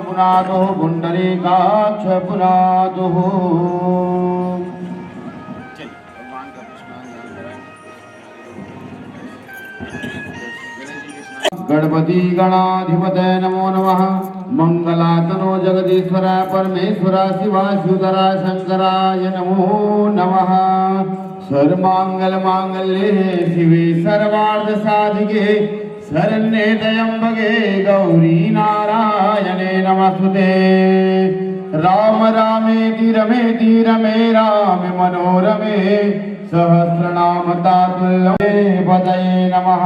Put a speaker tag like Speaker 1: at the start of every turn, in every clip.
Speaker 1: पुनादो पुंडरीकाक्ष पुनादो। गणपति गणाधिपतये नमो नमः। मंगलातनो जगदीश्वराय परमेश्वराय शिवाच्युतराय शंकराय नमो नमः। सर्वमंगल मांगल्ये शिवे सर्वार्थ साधिके शरण्ये त्र्यंबके गौरी नारायणे नमस्ते। राम रामेति रमेति रमे रामे मनोरमे सहस्रनाम तत्तुल्यं पतये नमः।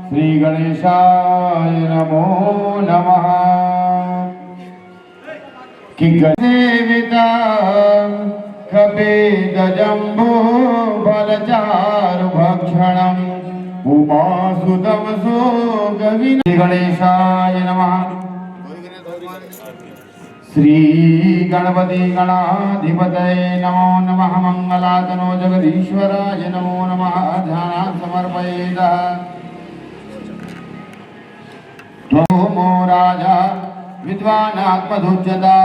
Speaker 1: श्री गणेशाय नमो नमः। कि गणेविता कपेद जम्बो बलचारु भक्षणम् उमासुतम सोगविन। श्री गणेशाय नमः। श्री गणपति गणाधिपतये नमो नमः। मंगलातनो जगदीश्वराय नमो नमः। ध्यानान् समर्पयेत्। त्वमो राजा विद्वानात्मधुच्यता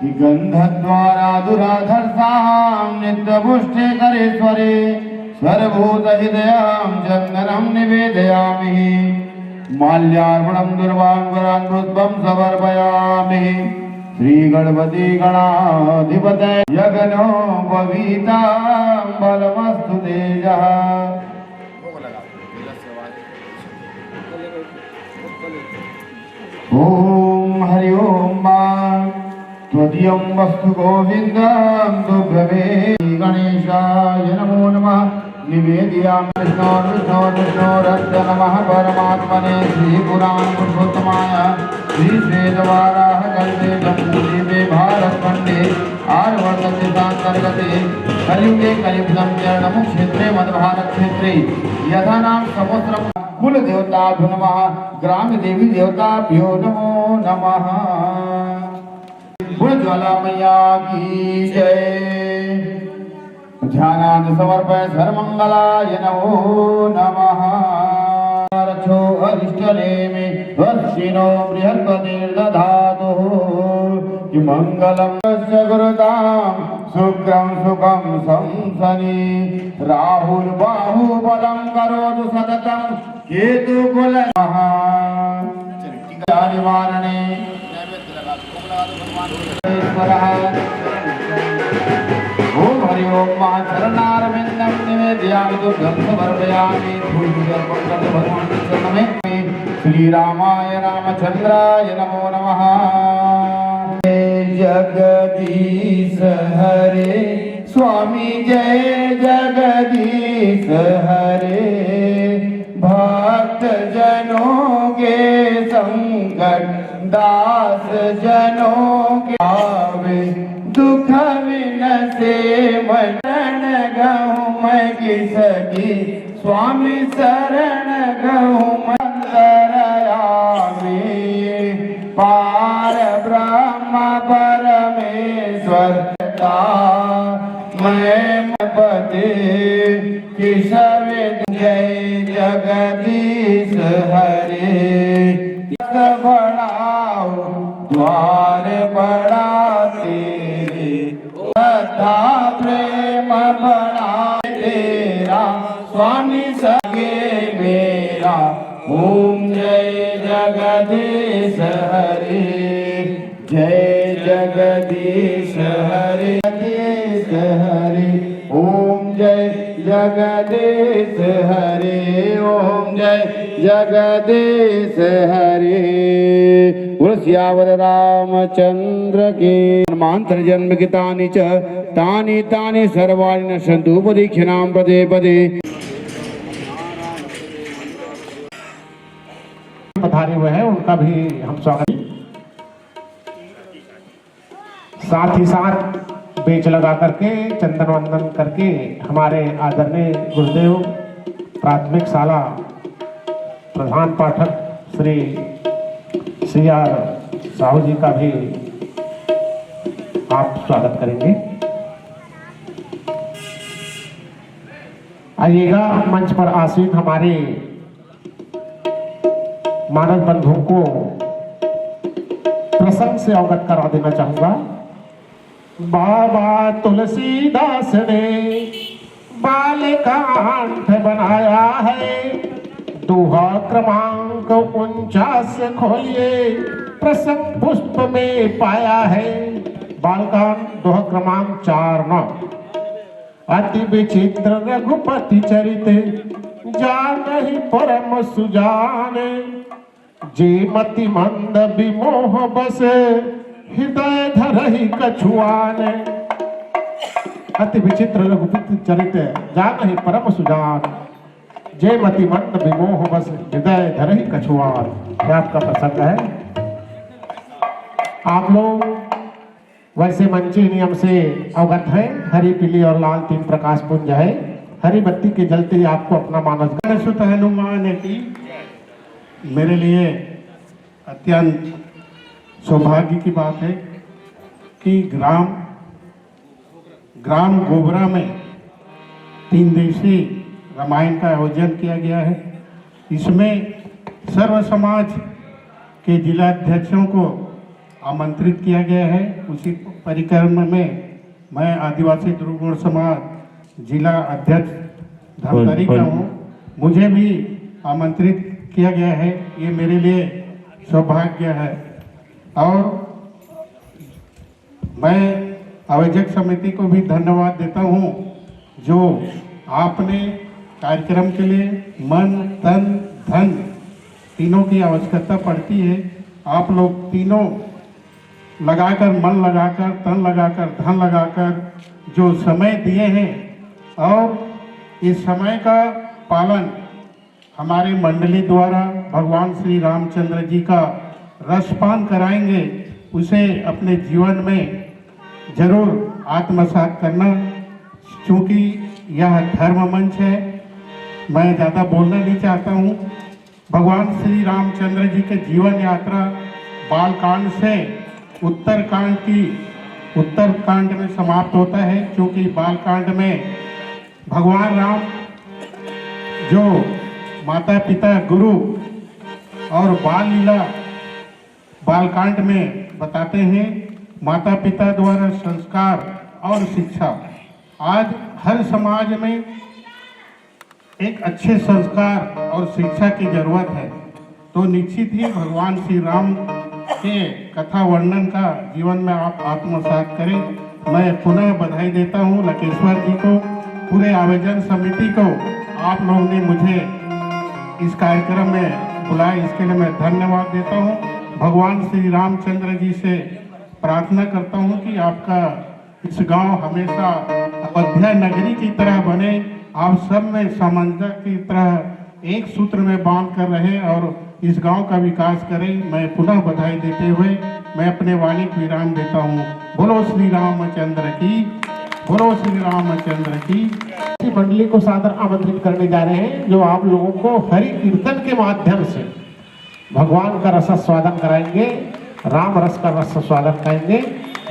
Speaker 1: कि गन्धद्वारा दुराधर्षां नित्यपुष्टे करेश्वरे सर्वभूतहृदयं चन्दनं निवेदयामि। माल्यार्पणं दुर्वाङ्गरान् पुष्पं समर्पयामि। श्री गणपति गणाधिपतये यज्ञो पवितां बलमस्तु तेजः। ओम हरि ओम। त्वदीयं वस्तु गोविन्दं तुभ्यमे। गणेशाय नमो नमः। निवेदयामि विष्णोरस्य नमः परमात्मने। श्री पुराण पुरुषोत्तमाय श्री श्वेतवाराह कल्पे जम्बूद्वीपे भारतखण्डे आर्वर्तदेशान्तर्गते कलियुगे कलियुगं चरणमुक्षेत्रे मध्यभारत क्षेत्रे यथा नाम समुद्रम कुल देवताभ्यो नमः। ग्राम देवी देवताभ्यो नमो नमः। ज्वाला मैया की जय। ध्यानान् समर्पय सर्वमंगलाय नमो नमः। रक्षो अरिष्टनेमि वत्सिनो बृहस्पतिर्दधातु कि मंगलं च गुरुतां शुक्रं सुखं संसनि। राहुल बाहुबलं करोतु सततं केतुकुलः। निवारणे ओम हरि ओम। मां चरणारविन्दं निवेदयामि दुर्गं समर्पयामि। फूलपुष्पं भगवान् चरणमे। श्री रामाय रामचंद्राय नमो नमः। जगदीश हरे स्वामी जय जगदीश हरे। भक्त जनों के संकट दास जनों के आवे दुख विनसे मरण गहूँ मैं किसकी। स्वामी शरण गहूँ मंदरयामी। पार ब्रह्म परमेश्वर मैं पति किशविद। जय जगदीश हरे। बढ़ाओ द्वार बड़ा तेरे श्रद्धा प्रेम बड़ा तेरा। स्वामी सगे मेरा। ओम जय जगदीश हरे। जय जगदीश हरे। जगदीश हरे। ओम जय जगदीश हरे। ओम जय जगदीश हरे। सियावर रामचंद्र के। मांत्र जन्म की तानि च तानि तानि सर्वाणि नश्यन्तु परीक्षणां पदे पदे।
Speaker 2: पधारे हुए हैं उनका भी हम स्वागत। साथ ही साथ बेच लगा करके चंदन वंदन करके हमारे आदरणीय गुरुदेव प्राथमिक शाला प्रधान पाठक श्री आर साहू जी का भी आप स्वागत करेंगे। आइएगा मंच पर आसीन हमारे मानव बंधुओं को प्रसंग से अवगत करा देना चाहूंगा। बाबा तुलसीदास ने बालकांड बनाया है, दोहा क्रमांक 49 खोलिए, प्रसंग पुष्प में पाया है। बालकांड दोहा क्रमांक 4-9। अति विचित्र रघुपति चरित, जानहि परम सुजाने, जे मति मंद विमोह बस, हृदय धरहि कछुआने। अति विचित्र रघुपति चरित, जानहि परम सुजान, जे मति मंद विमोह बस, हृदय धरहि कछुआन। यह आपका प्रसंग है। आप लोग वैसे मंची नियम से अवगत हैं। हरी, पीली और लाल 3 प्रकाश पुंज है। हरी बत्ती के जलते ही आपको अपना मानस
Speaker 3: सुत हनुमान की मेरे लिए अत्यंत सौभाग्य की बात है कि ग्राम गोबरा में 3 दिवसीय रामायण का आयोजन किया गया है। इसमें सर्व समाज के जिला अध्यक्षों को आमंत्रित किया गया है। उसी परिक्रम में मैं आदिवासी ध्रुव समाज जिला अध्यक्ष धमतरी का हूँ। मुझे भी आमंत्रित किया गया है। ये मेरे लिए सौभाग्य है और मैं आयोजक समिति को भी धन्यवाद देता हूँ जो आपने कार्यक्रम के लिए मन, तन, धन तीनों की आवश्यकता पड़ती है। आप लोग तीनों लगाकर, मन लगाकर, तन लगाकर, धन लगाकर जो समय दिए हैं और इस समय का पालन हमारे मंडली द्वारा भगवान श्री रामचंद्र जी का रसपान कराएंगे, उसे अपने जीवन में जरूर आत्मसात करना। क्योंकि यह धर्म मंच है, मैं ज़्यादा बोलना नहीं चाहता हूँ। भगवान श्री रामचंद्र जी के जीवन यात्रा बालकांड से उत्तरकांड में समाप्त होता है। क्योंकि बालकांड में भगवान राम जो माता पिता, गुरु और बाल लीला बालकांड में बताते हैं। माता पिता द्वारा संस्कार और शिक्षा, आज हर समाज में एक अच्छे संस्कार और शिक्षा की जरूरत है। तो निश्चित ही भगवान श्री राम के कथा वर्णन का जीवन में आप आत्मसात करें। मैं पुनः बधाई देता हूँ लकेश्वर जी को, पूरे आयोजन समिति को। आप लोगों ने मुझे इस कार्यक्रम में बुलाया, इसके लिए मैं धन्यवाद देता हूँ। भगवान श्री रामचंद्र जी से प्रार्थना करता हूँ कि आपका इस गांव हमेशा अयोध्या नगरी की तरह बने, आप सब में सामंजस्य की तरह एक सूत्र में बांध कर रहे और इस गांव का विकास करें। मैं पुनः बधाई देते हुए मैं अपने वाणी को विराम देता हूँ। बोलो श्री रामचंद्र की, बोलो श्री रामचंद्र की।
Speaker 2: मंडली को सादर आमंत्रित करने जा रहे हैं जो आप लोगों को हरि कीर्तन के माध्यम से भगवान का रस स्वादन कराएंगे, राम रस का रस स्वादन कराएंगे।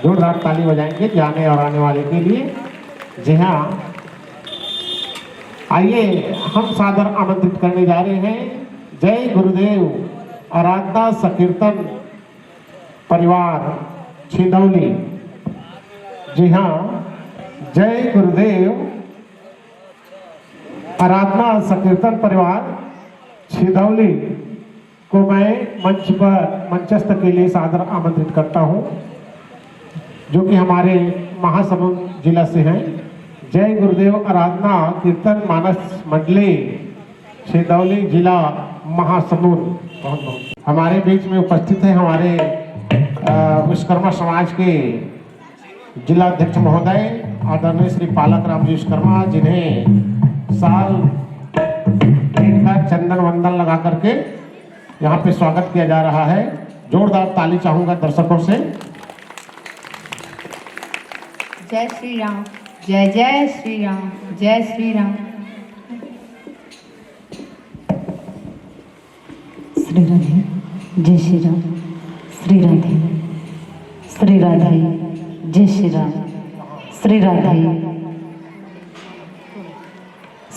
Speaker 2: जोरदार ताली बजाएंगे जाने और आने वाले के लिए। जी हाँ, आइए हम सादर आमंत्रित करने जा रहे हैं जय गुरुदेव आराधना संकीर्तन परिवार छिंदौली। जी हाँ, जय गुरुदेव आराधना संकीर्तन परिवार छिंदौली को मैं मंच पर मंचस्थ के लिए सादर आमंत्रित करता हूं, जो कि हमारे महासमुंद जिला से हैं। जय गुरुदेव आराधना कीर्तन मानस मंडली छिंदौली जिला महासमुंद। बहुत बहुत हमारे बीच में उपस्थित है हमारे विश्वकर्मा समाज के जिला अध्यक्ष महोदय आदरणीय श्री पालक राम जी विश्वकर्मा, जिन्हें साल का चंदन वंदन लगा करके यहाँ पे स्वागत किया जा रहा है। जोरदार ताली चाहूंगा दर्शकों से।
Speaker 4: जय श्री राम, जय जय श्री राम, जय श्री राम।
Speaker 5: श्री राधे, जय श्री राम। श्री राधे, श्री राधे, जय श्री राम। श्री राधे,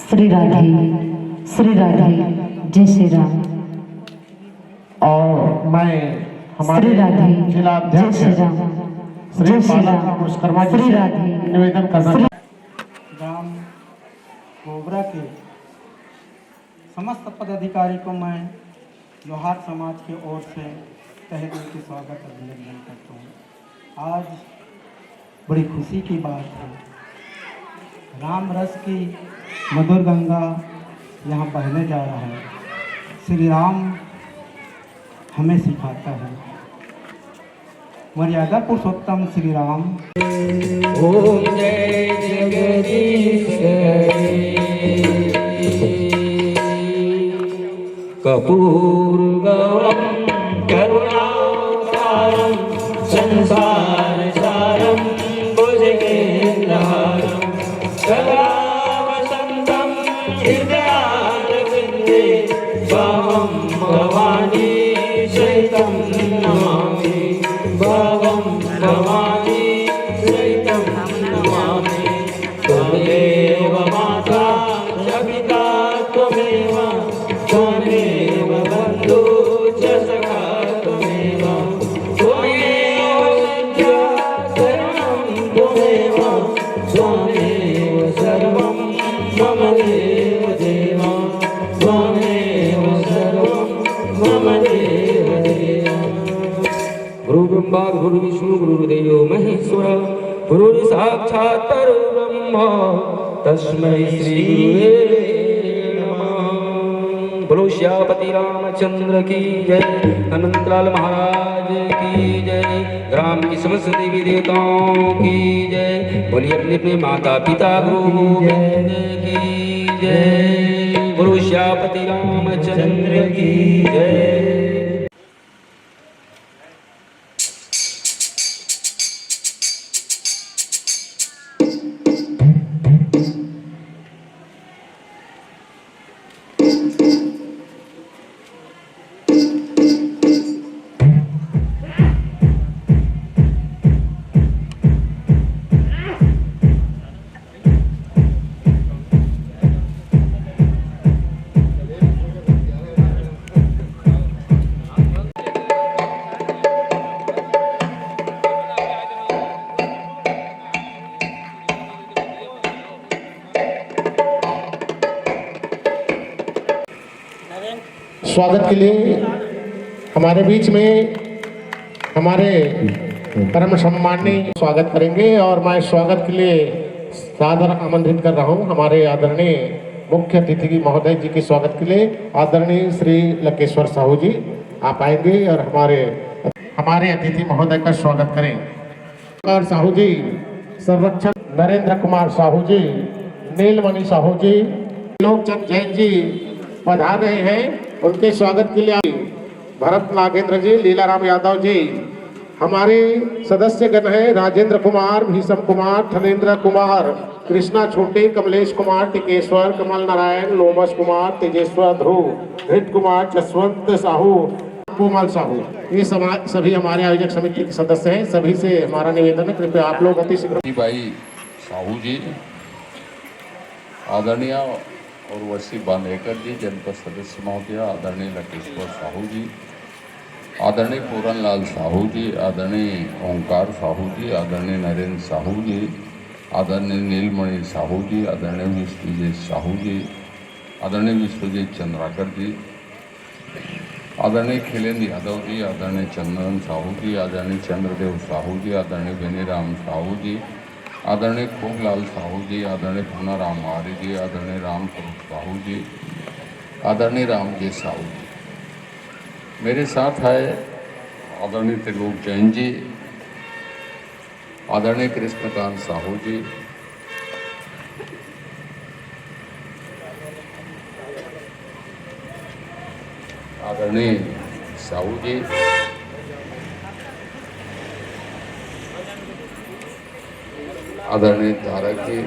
Speaker 5: श्री राधे, श्री राधे, जय श्री राम।
Speaker 2: और मैं हमारे
Speaker 5: श्री राधे जय
Speaker 2: जिलाध्यक्ष
Speaker 5: श्री राम
Speaker 2: श्री
Speaker 5: जय श्री
Speaker 2: बाला
Speaker 5: राम
Speaker 2: विश्वकर्मा जी
Speaker 5: श्री
Speaker 2: से
Speaker 5: राधे
Speaker 2: निवेदन करना
Speaker 5: श्री
Speaker 6: ग्राम गोबरा के समस्त पदाधिकारी को मैं लोहार समाज की ओर से तहे दिल से स्वागत अभिनंदन करता हूँ। आज बड़ी खुशी की बात है, राम रस की मधुर गंगा यहाँ बहने जा रहा है। श्री राम हमें सिखाता है, मर्यादा पुरुषोत्तम श्री राम।
Speaker 7: ओम जय जगदीश कपूर गौरम करुणासारम संसार सारम भुजगेन्द्रहारम सदा वसंतम हृदयारविंदे त्वां भवानी सहितं नमामि भवं भवानी सहितं नमामि त्वमेव माता च पिता त्वमेव त्वमेव बन्धु च सखा त्वमेव त्वमेव विद्या शरणं त्वमेव त्वमेव सर्वं मम देव देव त्वमेव सर्वं मम देव देव। गुरु ब्रह्मा गुरु विष्णु गुरुदेव महेश्वर गुरु साक्षात् परब्रह्म तस्मै श्री गुरुवे नमः। बोलो श्यामपति रामचंद्र की जय, अनंतलाल महाराज की जय, ग्राम की समस्त देवी देवताओं की जय। बोलिए अपने अपने माता पिता गुरु गोविंद की जय। बोलो श्यामपति रामचंद्र की जय।
Speaker 2: स्वागत के लिए हमारे बीच में हमारे परम सम्माननीय स्वागत करेंगे और मैं स्वागत के लिए सादर आमंत्रित कर रहा हूं हमारे आदरणीय मुख्य अतिथि महोदय जी के स्वागत के लिए आदरणीय श्री लकेश्वर साहू जी आप आएंगे और हमारे अतिथि महोदय का स्वागत करें। और साहू जी, संरक्षक नरेंद्र कुमार साहू जी, नीलमणि साहू जी, लोकचंद जैन जी पधार रहे हैं। उनके स्वागत के लिए भरत नागेंद्र जी, लीलाराम यादव जी, हमारे सदस्यगण हैं राजेंद्र कुमार, भीषम कुमार, धनेन्द्र कुमार, कृष्णा छोटे, कमलेश कुमार, टिकेश्वर, कमल नारायण, लोमस कुमार, तेजेश्वर, ध्रुव, धृत कुमार, जसवंत साहू, कोमल साहू, ये सभी हमारे आयोजक समिति के सदस्य हैं। सभी से हमारा निवेदन है, कृपया आप लोग अति शीघ्र।
Speaker 8: भाई साहू जी, आदरणीय उर्वशी बांदेकर जी, जनपद सदस्य महोदय, आदरणीय लकेश्वर साहू जी, आदरणीय पूरन लाल साहू जी, आदरणीय ओंकार साहू जी, आदरणीय नरेंद्र साहू जी, आदरणीय नीलमणि साहू जी, आदरणीय विश्वजीत साहू जी, आदरणीय विश्वजीत चंद्राकर जी, आदरणीय खिलेंद्र यादव जी, आदरणीय चंदन साहू जी, आदरणीय चंद्रदेव साहू जी, आदरणीय बेनीराम साहू जी, आदरणीय खूबलाल साहू जी, आदरणीय पूनाराम आर्य जी, आदरणीय राम स्वरूप साहू जी, आदरणीय रामजी साहू जी। मेरे साथ है आदरणीय त्रिलोक जैन जी, आदरणीय कृष्णकांत साहू जी, आदरणीय साहू जी, आदरणीय धारक जी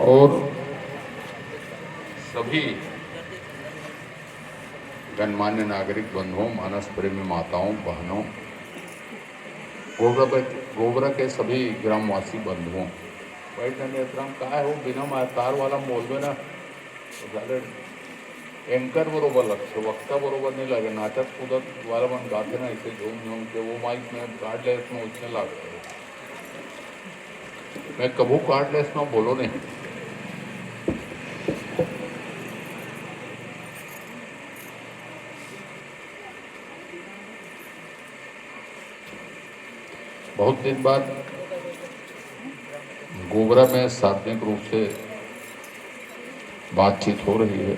Speaker 8: और सभी गणमान्य नागरिक बंधुओं, मानस प्रेमी माताओं, बहनों, गोबरा के सभी ग्रामवासी बंधुओं, बैठने नेत्राम का है वो बिना महतार वाला मोल में ना एंकर बरोबर लागतं, वक्ता बरोबर नहीं लगे, नाचत कूदत वाला मन गाते ना ऐसे झूम झूम के, वो माइक में काट ले इसमें उसने लागते। मैं कबू काट ले इसमें बोलो नहीं। बहुत दिन बाद गोबरा में सार्वजनिक रूप से बातचीत हो रही है।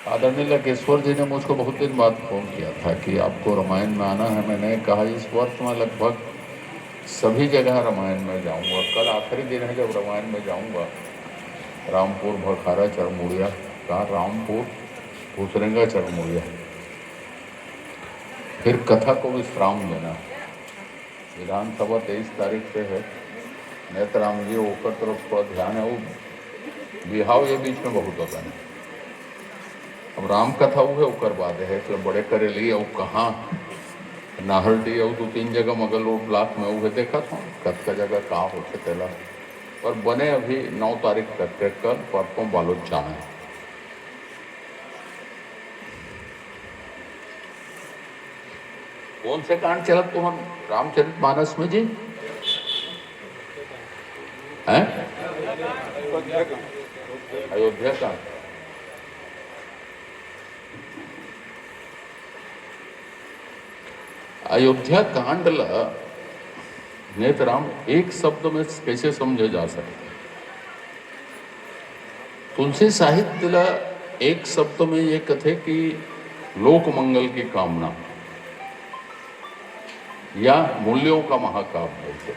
Speaker 8: आदरणीय लकेश्वर जी ने मुझको बहुत दिन बाद फोन किया था कि आपको रामायण में आना है। मैंने कहा इस वर्ष मैं लगभग सभी जगह रामायण में जाऊंगा। कल आखिरी दिन है जब रामायण में जाऊंगा। रामपुर, भखारा, चरमुड़िया का, रामपुर, भूसरेंगा, चरमुड़िया, फिर कथा को विश्राम देना। विधानसभा 23 तारीख से है। नेतराम जी ऊपर तरफ थोड़ा ध्यान है, वो बिहाव ये बीच में बहुत होता है। अब राम कथा वो ओकर बाद है तो बड़े करेली और कहाँ नाहरडी और 2-3 जगह मगल रोड ब्लॉक में वो देखा था कतका जगह कहाँ होते तेला। और बने अभी 9 तारीख तक के, कल परसों बालोद जाना है। कौन से कांड चलत तो हम रामचरितमानस में जी हैं? अयोध्या कांड। अयोध्या कांड ला नेतराम एक शब्द में कैसे समझे जा सकते? तुलसी साहित्य ला एक शब्द में ये कथे कि लोक मंगल की कामना या मूल्यों का महाकाव्य है।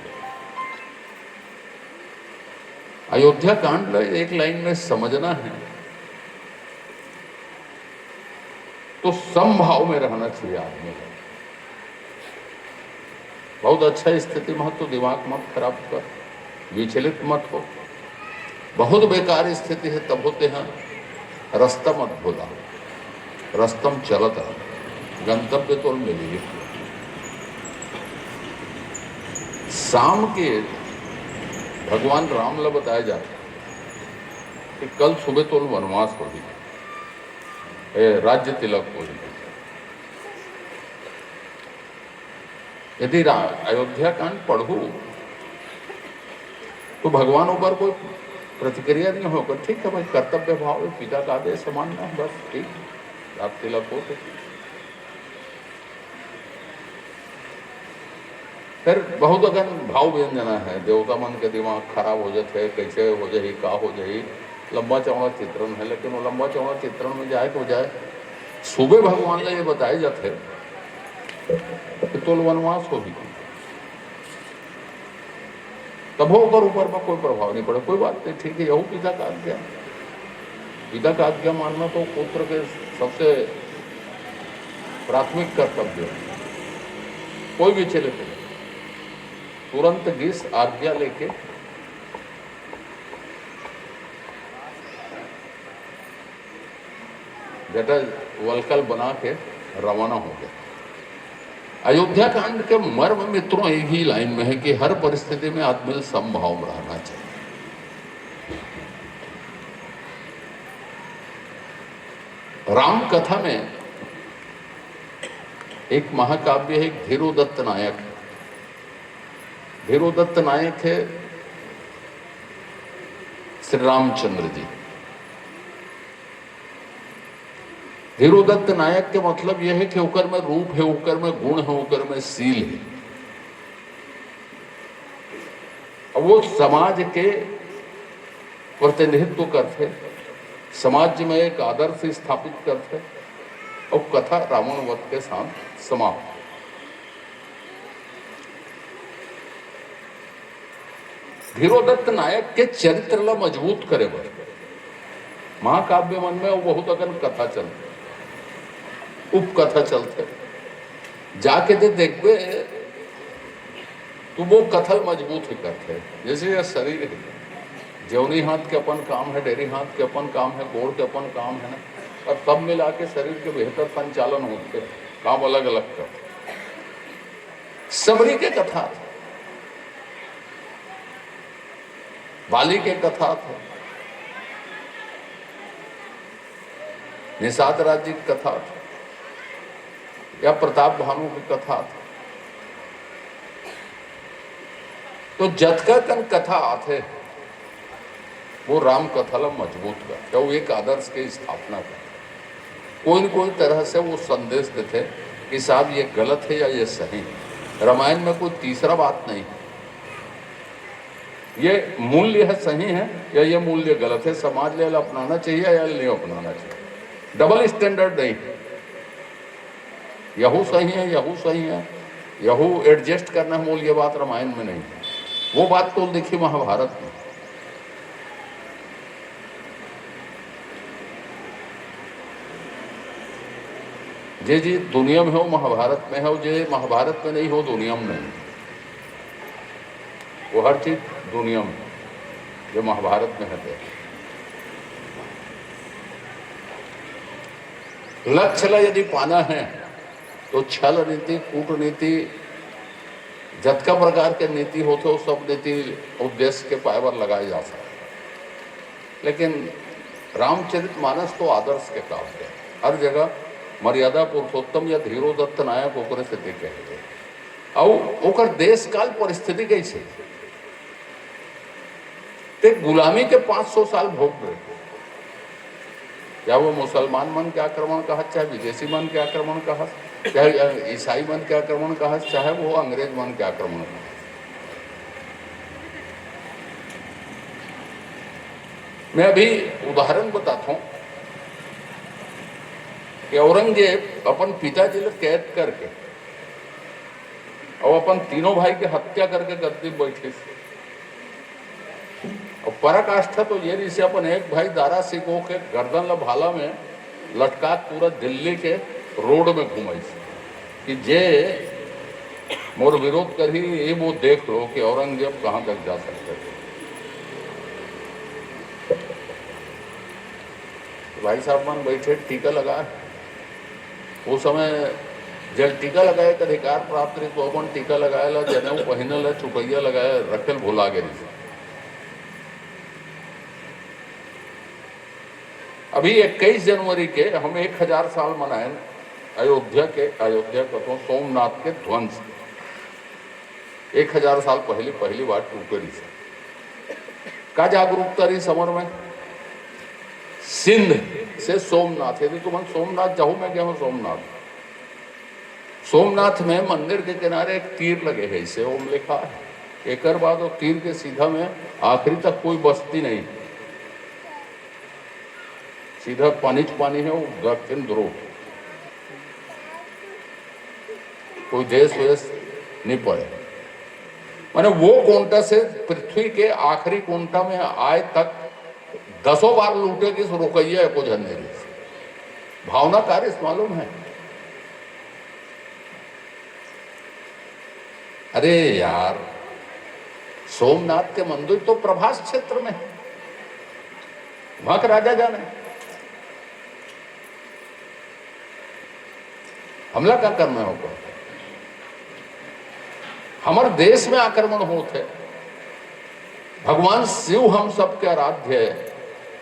Speaker 8: अयोध्या कांड एक लाइन में समझना है तो समभाव में रहना चाहिए आदमी। बहुत अच्छा स्थिति मत तो दिमाग मत खराब कर, विचलित मत हो। बहुत बेकार स्थिति है तब होते हैं रास्ता मत भूला, रास्तम चलत रहा, गंतव्य तो मिलेगी। शाम के भगवान राम ला बताया जाता कि कल सुबह तो वनवास होगी, राज्य तिलक होगी। यदि अयोध्या कांड पढ़ू तो भगवान ऊपर कोई प्रतिक्रिया नहीं होगा। ठीक है भाई, कर्तव्य भाव पिता का आदेश मानना है, बस ठीक, रात तिलक हो तो। फिर बहुत अगर भाव व्यंजना है, देवता मन के दिमाग खराब हो जाते है, कैसे हो जाए, का हो जाए, लंबा चौड़ा चित्रण है। लेकिन वो लंबा चौड़ा चित्रण में जाए तो जाए, सुबह भगवान ने ये बताए जाते कि तो वनवास होगी, तब होकर ऊपर में कोई प्रभाव नहीं पड़े। कोई बात नहीं, ठीक है, यही पिता का आज्ञा। पिता का आज्ञा मानना तो पुत्र के सबसे प्राथमिक कर्तव्य है। कोई भी चले तुरंत गिस आज्ञा लेके जटा वलकल बना के रवाना हो गया। अयोध्या कांड के मर्म मित्रों एक ही लाइन में है कि हर परिस्थिति में आदमी समभाव में रहना चाहिए। राम कथा में एक महाकाव्य है, एक धीरोदत्त नायक। धीरोदत्त नायक है श्री रामचंद्र जी। धीरोदत्त नायक के मतलब यह है कि ओकर में रूप है, ओकर में गुण है, ओकर में सील है। अब वो समाज के प्रतिनिधित्व करते, समाज में एक आदर्श स्थापित करते और कथा रावण वध के साथ समाप्त। धीरोदत्त नायक के चरित्र ला मजबूत करे बर महाकाव्य मन में वो बहुत अगन कथा चलते, उपकथा चलते। जाके दे देखबे तो वो कथल मजबूत ही करते। जैसे यह शरीर है, जौनी हाथ के अपन काम है, डेरी हाथ के अपन काम है, गोड़ के अपन काम है ना, और सब मिला के शरीर के बेहतर संचालन होते, काम अलग अलग कर। सबरी के कथा थे, बाली के कथा थे, निषाद राज्य की कथा थी या प्रताप भानु की कथा थी। तो जतका कन कथा आथे वो राम कथा ला मजबूत कर, क्या वो एक आदर्श की स्थापना कर, कोई न कोई तरह से वो संदेश देते कि साहब ये गलत है या ये सही है। रामायण में कोई तीसरा बात नहीं, ये मूल्य है सही है या ये मूल्य गलत है, समाज ले अपनाना चाहिए या नहीं अपनाना चाहिए। डबल स्टैंडर्ड नहीं, यहू सही है यहू सही है, यहू एडजस्ट करना मूल, ये बात रामायण में नहीं है। वो बात तो देखी महाभारत में। जे जी दुनिया में हो महाभारत में हो, जे महाभारत में नहीं हो दुनिया में नहीं। वो हर चीज दुनिया में जो महाभारत में है। लक्ष्य ला यदि पाना है तो छल नीति, कूटनीति, जतका प्रकार के नीति होते हो सब नीति उद्देश्य के पाए पर लगाए जा सकते। लेकिन रामचरितमानस तो आदर्श के काम है। हर जगह मर्यादा पुरुषोत्तम या धीरोदत्त नायक ओकरे से देखे और ओकर देश काल परिस्थिति कैसे ते गुलामी के 500 साल भोग गए, या वो मुसलमान मन के आक्रमण कहा, चाहे विदेशी मन के आक्रमण कहा, चाहे ईसाई मन के आक्रमण कहा, चाहे वो अंग्रेज मन के आक्रमण कहा। मैं अभी उदाहरण बताता हूं कि औरंगजेब अपन पिताजी ने कैद करके और अपन तीनों भाई की हत्या करके गद्दी बैठे। और पराकाष्ठा तो ये नहीं से अपन एक भाई दारा सिंह के गर्दन ला भाला में लटका पूरा दिल्ली के रोड में घुमाई कि जे मोर विरोध करी ये वो देख लो कि औरंगजेब कहां तक जा सकते थे। भाई साहब मन बैठे टीका लगा, उस समय जब टीका लगाए के अधिकार प्राप्त रही तो अपन टीका लगाए जनेऊ पहिनल चुपैया लगाए रखेल भुला गए। अभी 21 जनवरी के हम 1000 साल मनाए अयोध्या कथों सोमनाथ के ध्वंस 1000 साल पहली बार टूटे रही का जागरूकता रही समर में। सिंध से सोमनाथ, यदि तुम सोमनाथ जाऊं, मैं गया हूं सोमनाथ में मंदिर के किनारे एक तीर लगे है, इसे ओम लिखा है। एक बाद वो तीर के सीधा में आखिरी तक कोई बस्ती नहीं, सीधा पानी है, वो दक्षिण ध्रुव, कोई देश वेश नहीं पड़े। माने वो कोंटा से पृथ्वी के आखिरी कोंटा में आए तक 10 बार लूटे की रुकैया है कुछ झंडे भावना कार्य मालूम है। अरे यार, सोमनाथ के मंदिर तो प्रभास क्षेत्र में, वहां के राजा जाने हमला क्या करना होगा। हमारे देश में आक्रमण होते, भगवान शिव हम सबके आराध्य है,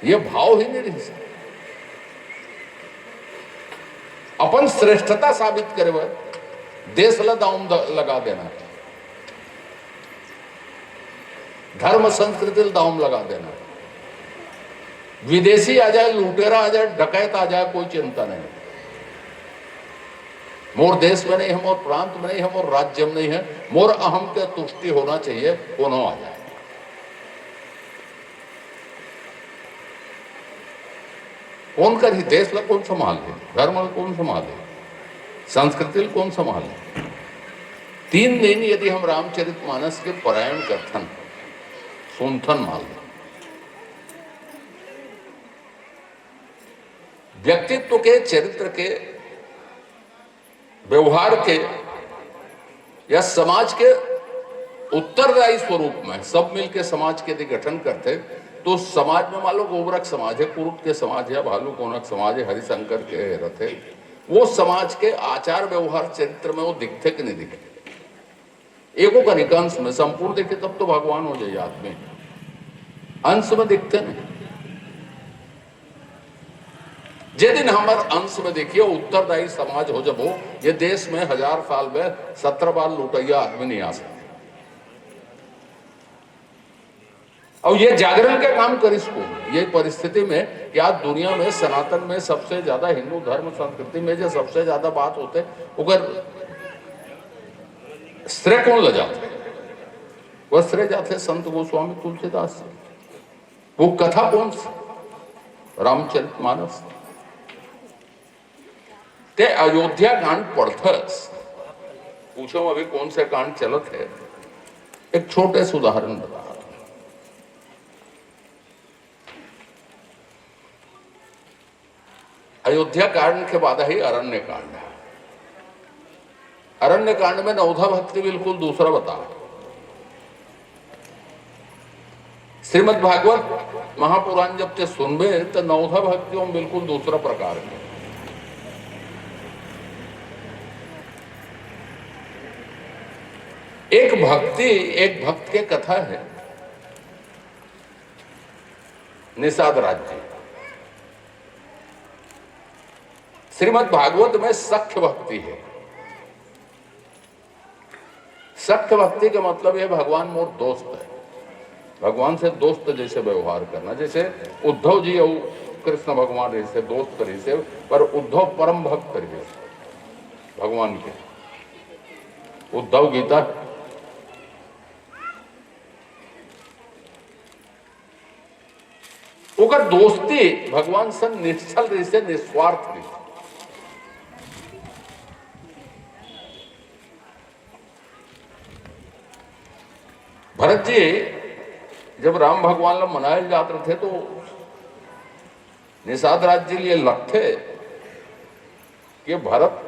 Speaker 8: ये भाव ही नहीं रही सकता। अपन श्रेष्ठता साबित करे हुए देश ला दाम लगा देना, धर्म संस्कृति दाम लगा देना, विदेशी आ जाए, लुटेरा आ जाए, डकैत आ जाए, कोई चिंता नहीं। मोर देश में नहीं है, मोर प्रांत में नहीं है, मोर राज्य में नहीं है, मोर अहम के तुष्टि होना चाहिए, कोनो आ जाए। कौन कर ही देश ला कौन संभाल ले, धर्म ला कौन संभाल ले, संस्कृति ला कौन संभाल ले। 3 दिन यदि हम रामचरितमानस के पारायण करथन सुनथन मान ले, व्यक्तित्व के, चरित्र के, व्यवहार के या समाज के उत्तरदायी स्वरूप में सब मिलकर समाज के यदि गठन करते तो समाज में मान लो गोबरक समाज है, कुरुट के समाज है, भालू कोनक समाज है, हरिशंकर के रथे, वो समाज के आचार व्यवहार चरित्र में वो दिखते कि नहीं दिखे। एगो का निकंश में संपूर्ण देखे तब तो भगवान हो जाए आदमी, अंश में दिखते नहीं। जे दिन हमार अंश में देखिए उत्तरदायी समाज हो जब हो, ये देश में 1000 साल में 17 बार लुटैया आदमी नहीं आ सकते। और ये जागरण के काम कर इसको, ये परिस्थिति में कि आज दुनिया में सनातन में सबसे ज्यादा हिंदू धर्म संस्कृति में जो सबसे ज्यादा बात होते उगर श्रेय कौन ले जाते, वह श्रेय जाते संत गोस्वामी तुलसीदास से। वो कथा कौन सी? रामचरितमानस। ते अयोध्या कांड पढ़थस, पूछो अभी कौन से कांड चलत है। एक छोटे से उदाहरण बता। अयोध्या कांड के बाद ही अरण्य कांड है। अरण्य कांड में नवधा भक्ति बिल्कुल दूसरा बता। श्रीमद् भागवत महापुराण जब ते सुनबे तो नवधा भक्तियों में बिल्कुल दूसरा प्रकार है। एक भक्त के कथा है निषाद राज्य। श्रीमद् भागवत में सख्य भक्ति है। सख्य भक्ति का मतलब है भगवान मोर दोस्त है, भगवान से दोस्त जैसे व्यवहार करना। जैसे उद्धव जी और कृष्ण भगवान रही से दोस्त रही से, पर उद्धव परम भक्त रही भगवान के। उद्धव गीता ओकर दोस्ती भगवान से निश्चल रही से, निस्वार्थ रही। भरत जी जब राम भगवान लोग मनाए जाते थे तो निषाद राज्य लिए लगते कि भरत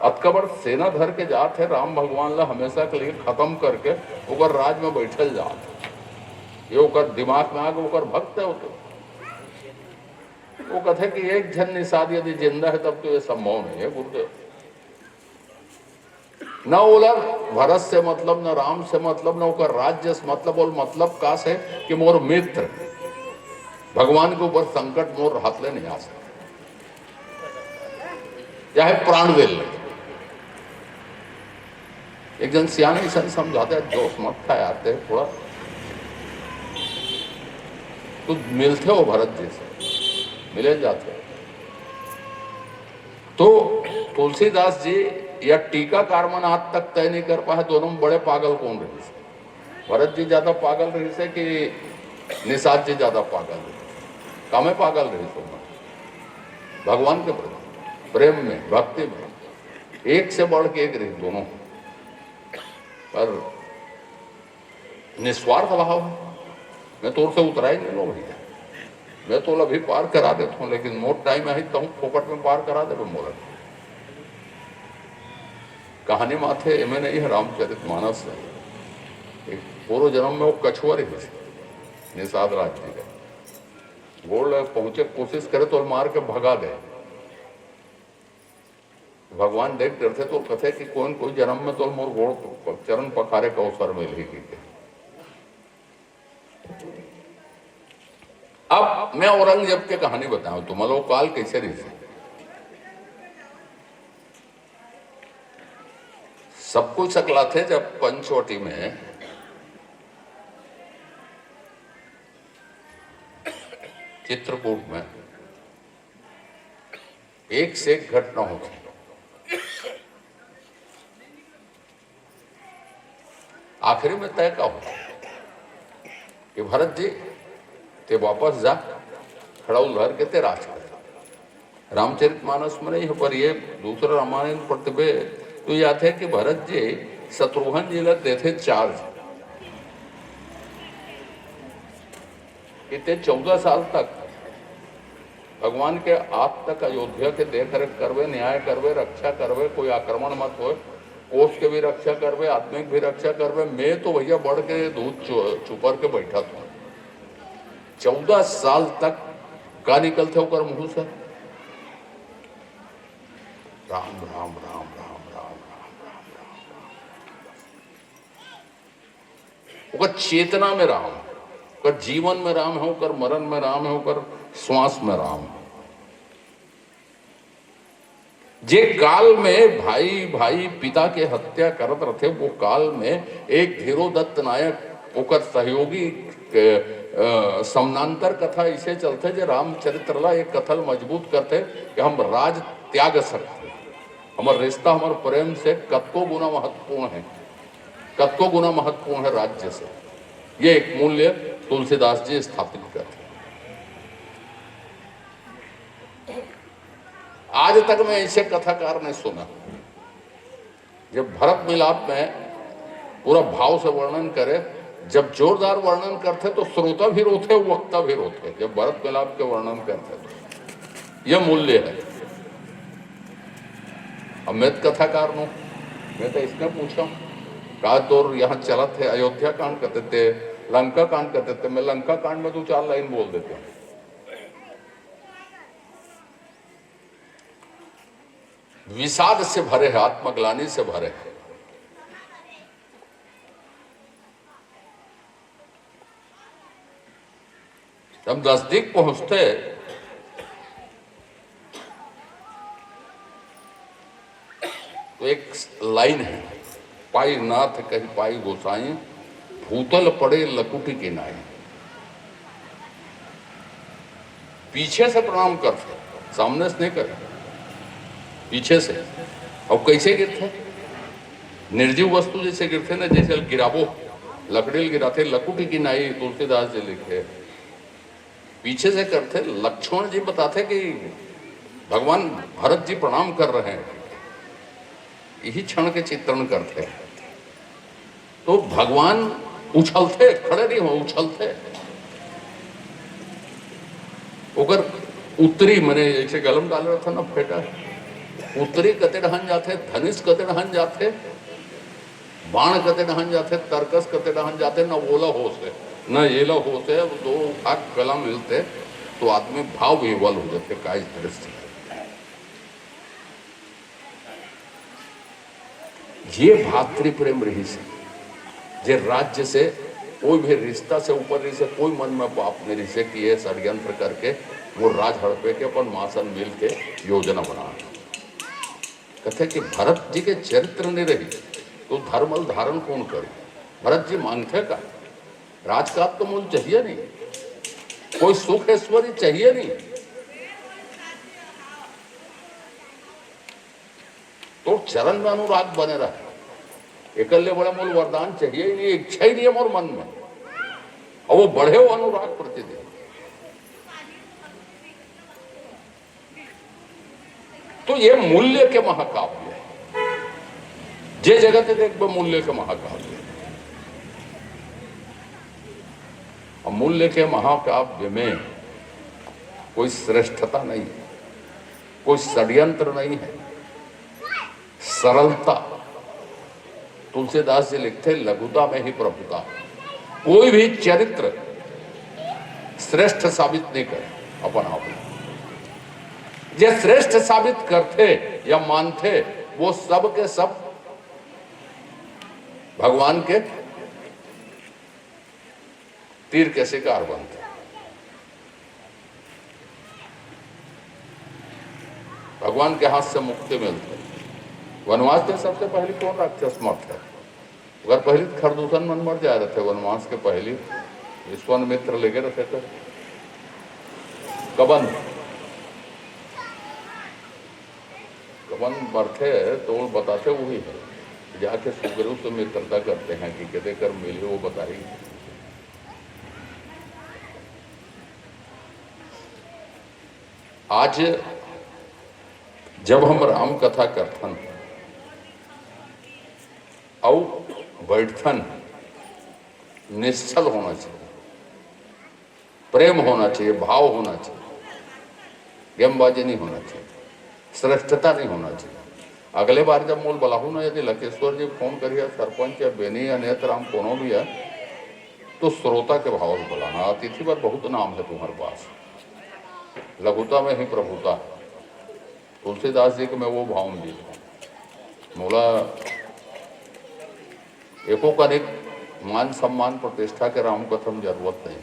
Speaker 8: अतकबर सेना धर के जाते राम भगवान ला हमेशा के लिए खत्म करके ओकर राज में बैठल जाते। ये ओकर दिमाग में आगे ओकर भक्त है। वो कहते कि एक जन निषाद यदि जिंदा है तब तो ये संभव नहीं है गुरुदेव। न ओला भरत से मतलब, न राम से मतलब, न ओकर राज्य से मतलब। और मतलब का से कि मोर मित्र भगवान के ऊपर संकट मोर हाथ ले नहीं आ सकते, चाहे प्राण दे ले। एक जन सियाने सन समझाते हैं, जोश मत खाए आते थोड़ा तो मिलते हो भरत जी से, मिले जाते। तो तुलसीदास जी या टीकाकार मन आज तक तय नहीं कर पाए दोनों में बड़े पागल कौन रहे से। भरत जी ज्यादा पागल रही से कि निषाद जी ज्यादा पागल रहे? कामे पागल रही तो भगवान के प्रति प्रेम में, भक्ति में एक से बढ़ के एक रही दोनों। पर निस्वार्थ भाव है। मैं तो से उतरा ही नहीं लो भैया, मैं तो अभी पार करा देता हूँ, लेकिन मोट टाइम है तो फोकट में पार करा दे मोर। कहानी माथे एम नहीं है रामचरितमानस है। एक पूर्व जन्म में वो कछुआ रही निषाद राज्य का गोल पहुंचे कोशिश करे तो मार के भगा दे। भगवान देख डरते तो कथे कि कोई जन्म में तो मोर गोड़ चरण पखारे का अवसर मिल ही। अब मैं औरंगजेब की कहानी बताऊं तो मतलब काल कैसे रही। सब कुछ सकला थे जब पंचवटी में चित्रकूट में एक से एक घटना होती। आखिरी में तय का होता कि भरत जी ते वापस जा, खड़ा उधर के ते राज कर। रामचरितमानस में नहीं है, पर ये दूसरा रामायण पढ़ते हुए तो याद है कि भरत जी शत्रुघ्न जी लग देते चार्ज। इतने 14 साल तक भगवान के आप तक अयोध्या के देख रेख करवे, न्याय करवे, रक्षा करवे, कोई आक्रमण मत हो, कोष के भी रक्षा करवे, आत्मिक भी रक्षा करवे। मैं तो भैया बढ़ के दूध छुपर के बैठा था। 14 साल तक का निकलते होकर मुंह से राम राम राम राम राम राम राम। ओकर चेतना में राम, ओकर जीवन में राम है, ओकर मरण में राम है, ओकर श्वास में राम है। जे काल में भाई भाई पिता के हत्या करत रथे, वो काल में एक धीरोदत्त नायक ओकर सहयोगी समानांतर कथा इसे चलते जे रामचरित्र ला एक कथल मजबूत करते कि हम राज त्याग सकते, हमार रिश्ता हमार प्रेम से कतको गुना महत्वपूर्ण है, कतको गुना महत्वपूर्ण है राज्य से। ये एक मूल्य तुलसीदास जी स्थापित करते। आज तक मैं ऐसे कथाकार ने सुना जब भरत मिलाप में पूरा भाव से वर्णन करे, जब जोरदार वर्णन करते तो श्रोता भी रोते, वक्ता भी रोते। जब भरत मिलाप के वर्णन करते तो यह मूल्य है। अब मैं कथाकार हूं, मैं तो इसने पूछा कहा तो यहाँ चला थे अयोध्या कांड करते थे, लंका कांड करते थे, मैं लंका कांड में 2-4 लाइन बोल देते हूँ। विषाद से भरे है, आत्मग्लानि से भरे है। जब नजदीक पहुंचते तो एक लाइन है, पाई नाथ कही पाई गोसाई, भूतल पड़े लकुटी के नाई। पीछे से प्रणाम करते, सामने से नहीं करे, पीछे से। अब कैसे गिरते? निर्जीव वस्तु जैसे गिरते ना, जैसे गिराबो लकड़ी गिराते, लकुटी की नाई तुलसीदास जी लिखे। पीछे से करते। लक्ष्मण जी बताते कि भगवान भरत जी प्रणाम कर रहे हैं, यही क्षण के चित्रण करते। तो भगवान उछलते, खड़े नहीं हो, उछलते। ओकर उत्तरी मने जैसे गलम डाल रहा था ना फेटा, उत्तरी कते ढहन जाते, धनुष कते ढहन जाते, बाण कते ढहन जाते, तरकस कते ढहन जाते, न ओला होश है न येला होश है। दो भाग गला मिलते तो आदमी भाव विह्वल हो जाते। का दृष्टि ये भातृप्रेम रही से, जे राज्य से कोई भी रिश्ता से ऊपर रही से, कोई मन में पाप नहीं रही से कि ये षड्यंत्र करके वो राज हड़पे के अपन मासन मिल के योजना बना। कहते कि भरत जी के चरित्र नहीं रही तो धर्मल धारण कौन करे? भरत जी मांगते का राजकाज तो मूल चाहिए नहीं, कोई सुख ऐश्वर्य चाहिए नहीं, तो चरण में अनुराग बने रहा। एकल्य बड़े मूल वरदान चाहिए ही नहीं, इच्छा ही नहीं है मोर मन में, और वो बढ़े हो अनुराग प्रतिदिन। तो ये मूल्य के महाकाव्य है, जे जगत देख मूल्य के महाकाव्य। अमूल्य के महाकाव्य में कोई श्रेष्ठता नहीं है, कोई षड्यंत्र नहीं है, सरलता। तुलसीदास जी लिखते लघुता में ही प्रभुता। कोई भी चरित्र श्रेष्ठ साबित नहीं करे अपन आप। जे श्रेष्ठ साबित करते या मानते वो सब के सब भगवान के तीर के शिकार बनते। भगवान के हाथ से मुक्ति मिलते। वनवास के सबसे पहले कौन राक्षस मरते? अगर पहले खरदूषण मन मर जा रहे थे वनवास के पहले, विश्वामित्र लेके रखे थे कबन मरते तो वो बताते वही है, जाके सुग्रीव से मित्रता करते हैं कि कहते कर मिले वो बताएगी। आज जब हम राम कथा करथन और बैठथन, निश्चल होना चाहिए, प्रेम होना चाहिए, भाव होना चाहिए, गेमबाजी नहीं होना चाहिए, श्रेष्ठता नहीं होना चाहिए। अगले बार जब मूल बलाहू ना यदि लकेश्वर जी फोन करिए, सरपंच या बेनी या नेतराम कोनो भी है, तो श्रोता के भाव से बुलाना। अतिथि पर बहुत नाम है तुम्हारे पास, लघुता में ही प्रभुता। तुलसीदास जी को मैं वो भाव मिली मोला एको कनिक मान सम्मान प्रतिष्ठा के राम कथम जरूरत नहीं,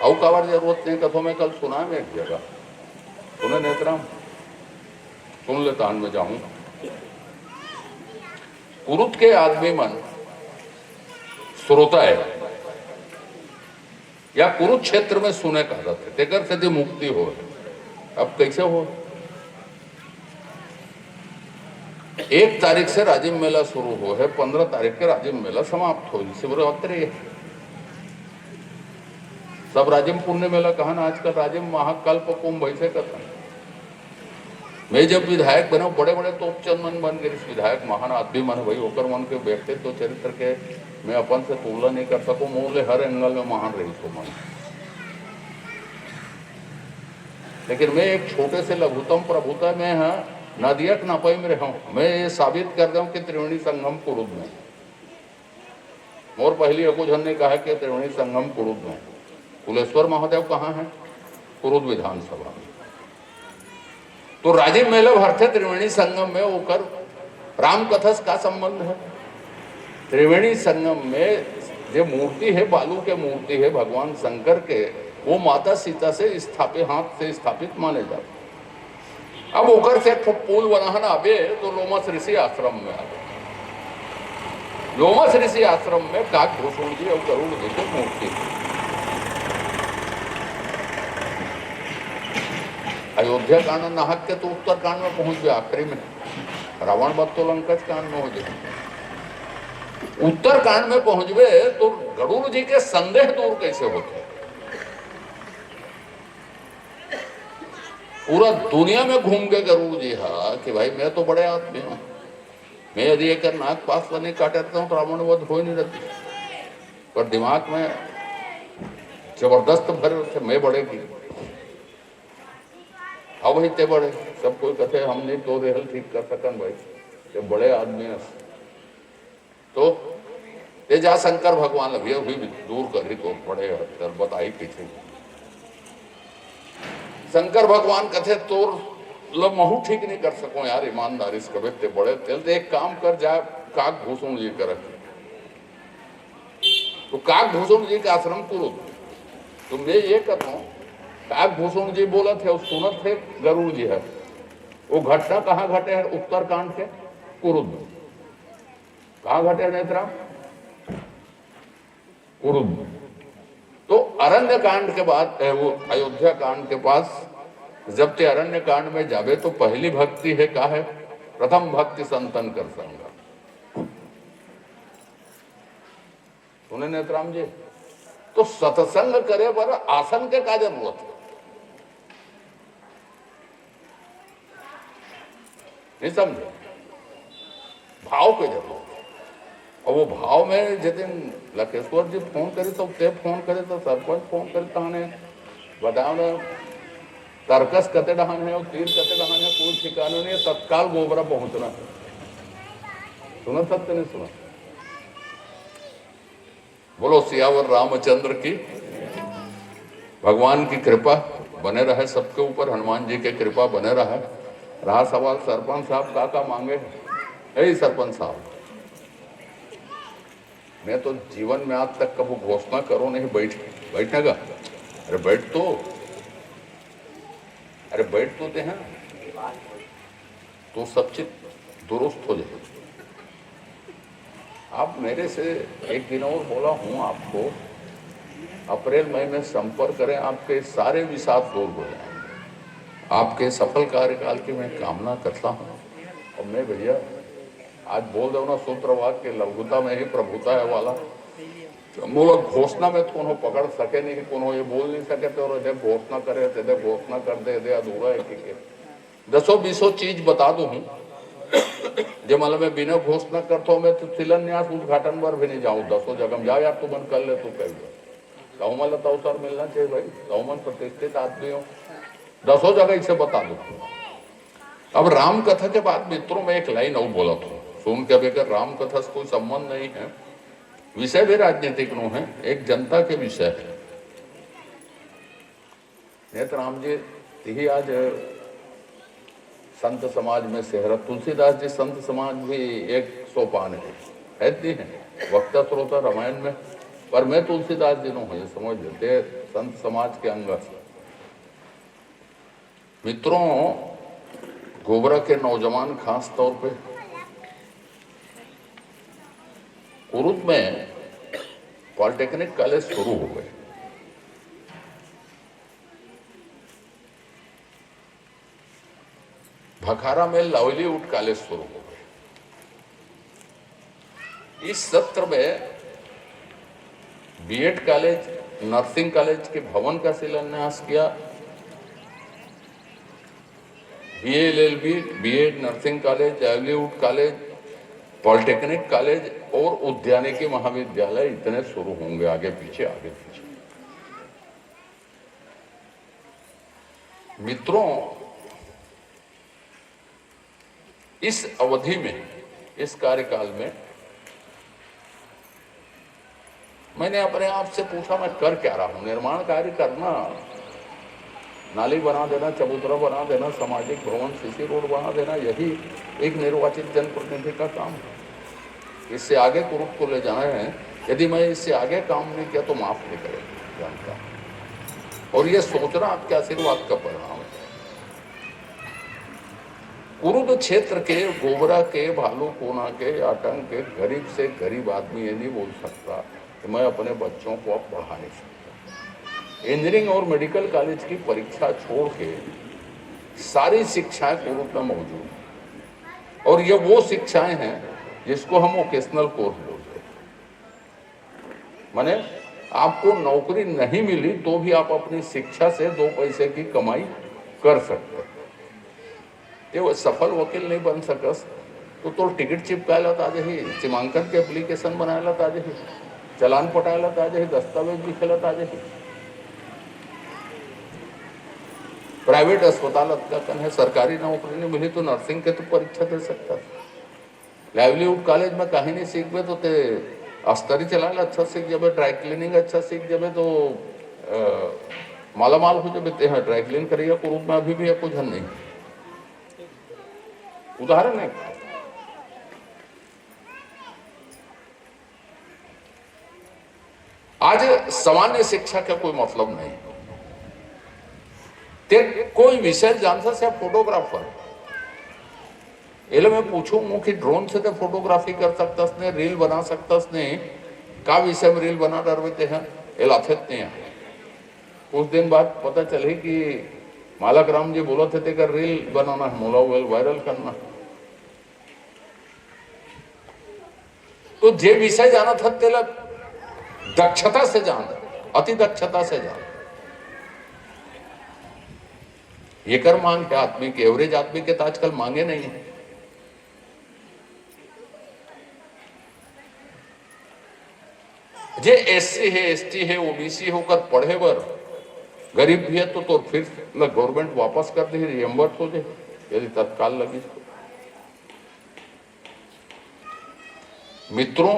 Speaker 8: और कवर जरूरत नहीं। कथों में कल सुना है एक जगह, सुने नेतराम सुन ले तान में जाऊं। कुरुत के आदमी मन श्रोता है या कुरुक्षेत्र में सुने का आदत है, तेकर से मुक्ति हो। अब कैसे हो? 1 तारीख से राजिम मेला शुरू हो है, 15 तारीख के राजिम मेला समाप्त हो। शिवरात्रि सब राजिम पुण्य मेला कहा ना, आजकल राजिम महाकल्प कुंभ ऐसे कथा। मैं जब विधायक बना, बड़े बड़े तोपचंद मन बन गए, विधायक महान आदमी मन भाई होकर मन के व्यक्तित्व चरित्र के मैं अपन से तुलना नहीं कर सकूं। मोले हर एंगल में महान रही तो मन, लेकिन मैं एक छोटे से लघुतम प्रभुता में नदियक नापाई में रहा हूं। मैं ये साबित कर दूं कि त्रिवेणी संगम कुरुद में, और पहली अकुजन ने कहा कि त्रिवेणी संगम कुरुद में। कुलेश्वर महादेव कहाँ है? कुरुद विधानसभा में। तो राजीव मेला भरते त्रिवेणी संगम में होकर राम कथस का संबंध है? त्रिवेणी संगम में जो मूर्ति है, बालू के मूर्ति है भगवान शंकर के, वो माता सीता से स्थापित, हाथ से स्थापित माने जाते। अब ओकर से पुल बनाना आवे तो लोमस ऋषि आश्रम में आ गए। लोमस ऋषि आश्रम में काकभूषण जी और गरुड़ जी की मूर्ति। अयोध्या कांड नाहक के तो उत्तर कांड में पहुंच गया, आखिरी में रावण बद तो लंकच कांड में हो जाए। उत्तर कांड में पहुंच गए तो गरुड़ जी के संदेह दूर कैसे होते? पूरा दुनिया में घूम के गरुड़ जी कि भाई मैं तो बड़े आदमी हूं, मैं यदि एक नाक पास नहीं काटता हूं तो रावण वध हो नहीं रहती। पर दिमाग में जबरदस्त भर थे, मैं बढ़ेगी। अब वही ते बड़े सब कोई कहते हम नहीं तो रेहल ठीक कर सकन भाई, ये बड़े आदमी है। तो ये जा शंकर भगवान अभी अभी दूर करी को बड़े बताई पीछे। शंकर भगवान कथे तोर महू ठीक नहीं कर सको यार, ईमानदारी से कभी ते बड़े तेल तो एक काम कर, जा काकभूषण जी कर। तो काकभूषण जी का आश्रम कुरुद। तो मैं ये कहता हूँ, काकभूषण जी बोला थे और सुनत थे गरुड़ जी है। वो घटना कहाँ घटे है? उत्तरकांड के कुरुद में। कहाँ घटे नेत्रा? कुरुद में। तो अरण्य कांड के बाद वो अयोध्या कांड के पास जब ते अरण्य कांड में जावे तो पहली भक्ति है का है? प्रथम भक्ति संतन कर संग। सुने नेत्राम जी? तो सत्संग करे पर आसन के का जरूरत है? नहीं समझे? भाव के जरूरत है। और वो भाव में जिस दिन लकेश्वर जी फोन करे तो ते फोन करे तो सरपंच फोन करे तो बताओ ना, तर्कस कते डहान है और तीर कते डहान है, कोई ठिकाना नहीं है, तत्काल गोबरा पहुंचना है। सुना सत्य नहीं सुना? बोलो सियावर रामचंद्र की। भगवान की कृपा बने रहे सबके ऊपर, हनुमान जी की कृपा बने रहे। रहा सवाल सरपंच साहब का मांगे, यही सरपंच साहब मैं तो जीवन में आज तक कभी घोषणा करो नहीं बैठने का। अरे बैठ तो, अरे बैठ तो ते हैं तो सब चीज दुरुस्त हो जाए। आप मेरे से एक दिन और बोला हूं आपको, अप्रैल मई में संपर्क करें, आपके सारे विषाद दूर हो जाएंगे। आपके सफल कार्यकाल की मैं कामना करता हूं। और मैं भैया आज बोल दो ना, सूत्रवाद के लघुता में ही प्रभुता है वाला। तो लोग घोषणा में कोनो पकड़ सके नहीं, कोनो ये बोल नहीं सके तो घोषणा करे थे, घोषणा कर दे अधूरा है कि 10-20 चीज बता दूं जो मतलब मैं बिना घोषणा करता हूँ। मैं तो शिलान्यास उद्घाटन पर भी नहीं जाऊँ, 10 जगह जा यार, तू बन कर ले, तू कह दो मला तो अवसर मिलना चाहिए भाई, तो प्रतिष्ठित आदमी हो, 10 जगह इसे बता दो। अब राम कथा के बाद मित्रों में एक लाइन और बोला था, सुन के अभी राम कथा से कोई संबंध नहीं है, विषय भी राजनीतिक नो है, एक जनता के विषय है। नेतराम जी ही आज संत समाज में शहरत, तुलसीदास जी संत समाज भी एक सोपान है वक्ता श्रोता रामायण में, पर मैं तुलसीदास जी नो हूँ, समझ लेते संत समाज के अंग से। मित्रों गोबरा के नौजवान खास तौर पे कुरुद में पॉलिटेक्निक कॉलेज शुरू हो गए। भखारा में लाइवलीहुड कॉलेज शुरू हो गए। इस सत्र में बीएड कॉलेज, नर्सिंग कॉलेज के भवन का शिलान्यास किया। BLLB, BEd, nursing college, livelihood college, polytechnic college और उद्यानिकी महाविद्यालय इतने शुरू होंगे आगे पीछे आगे पीछे। मित्रों, इस अवधि में, इस कार्यकाल में मैंने अपने आप से पूछा मैं कर क्या रहा हूं। निर्माण कार्य करना, नाली बना देना, चबूतरा बना देना, सामाजिक भवन, सीसी रोड बना देना, यही एक निर्वाचित जनप्रतिनिधि का काम है। इससे आगे कुरुद को ले जाना है। यदि मैं इससे आगे काम नहीं किया तो माफ नहीं करेगा जानता। और ये सोचना आपके आशीर्वाद का परिणाम है। कुरुद क्षेत्र के, गोबरा के, भालूकोना के, आटंक के गरीब से गरीब आदमी ये नहीं बोल सकता कि मैं अपने बच्चों को अब पढ़ा नहीं सकता। इंजीनियरिंग और मेडिकल कॉलेज की परीक्षा छोड़ के सारी शिक्षाएं कुरुद में मौजूद हैं। और ये वो शिक्षाएं हैं जिसको हम वोकेशनल कोर्स बोलते हैं। माने आपको नौकरी नहीं मिली तो भी आप अपनी शिक्षा से 2 पैसे की कमाई कर सकते हैं। वो सफल वकील नहीं बन सकस तो टिकट चिपकायला ताजे, सीमांकन के एप्लीकेशन बनायला ताजे, चलान पटायला ताजे, दस्तावेज लिखेला ताजे। प्राइवेट अस्पताल कन है, सरकारी नौकरी नहीं मिली तो नर्सिंग के तो परीक्षा दे सकता। लाइवलीहुड कॉलेज में कहीं नहीं सीखबे तो ते अस्तरी चलायला अच्छा सीख जाबे, ड्राई क्लीनिंग अच्छा सीख जाबे तो मालामाल हो जाबे। ते हाँ ड्राई क्लीन करिएगा कुरुद में अभी भी है कुछ नहीं। उदाहरण है। आज सामान्य शिक्षा का कोई मतलब नहीं। ते कोई विषय जानता से फोटोग्राफर एले मैं पूछूं कि ड्रोन से तो फोटोग्राफी कर सकता ने, रील बना सकता ने, का विषय में रील बना डरते हैं एलाफेत नहीं है। कुछ दिन बाद पता चले कि मालक राम जी बोला थे कि रील बनाना है, मोला वायरल करना। तो जे विषय जाना था तेला दक्षता से जान, अति दक्षता से जान। ये कर मांग है आदमी के, एवरेज आदमी के तो आजकल मांगे नहीं है। जे एससी है, एसटी है, ओबीसी होकर पढ़े बर गरीब भी है तो फिर गवर्नमेंट वापस कर दे, रिएम्बर्स हो जाए यदि तत्काल लगी। मित्रों,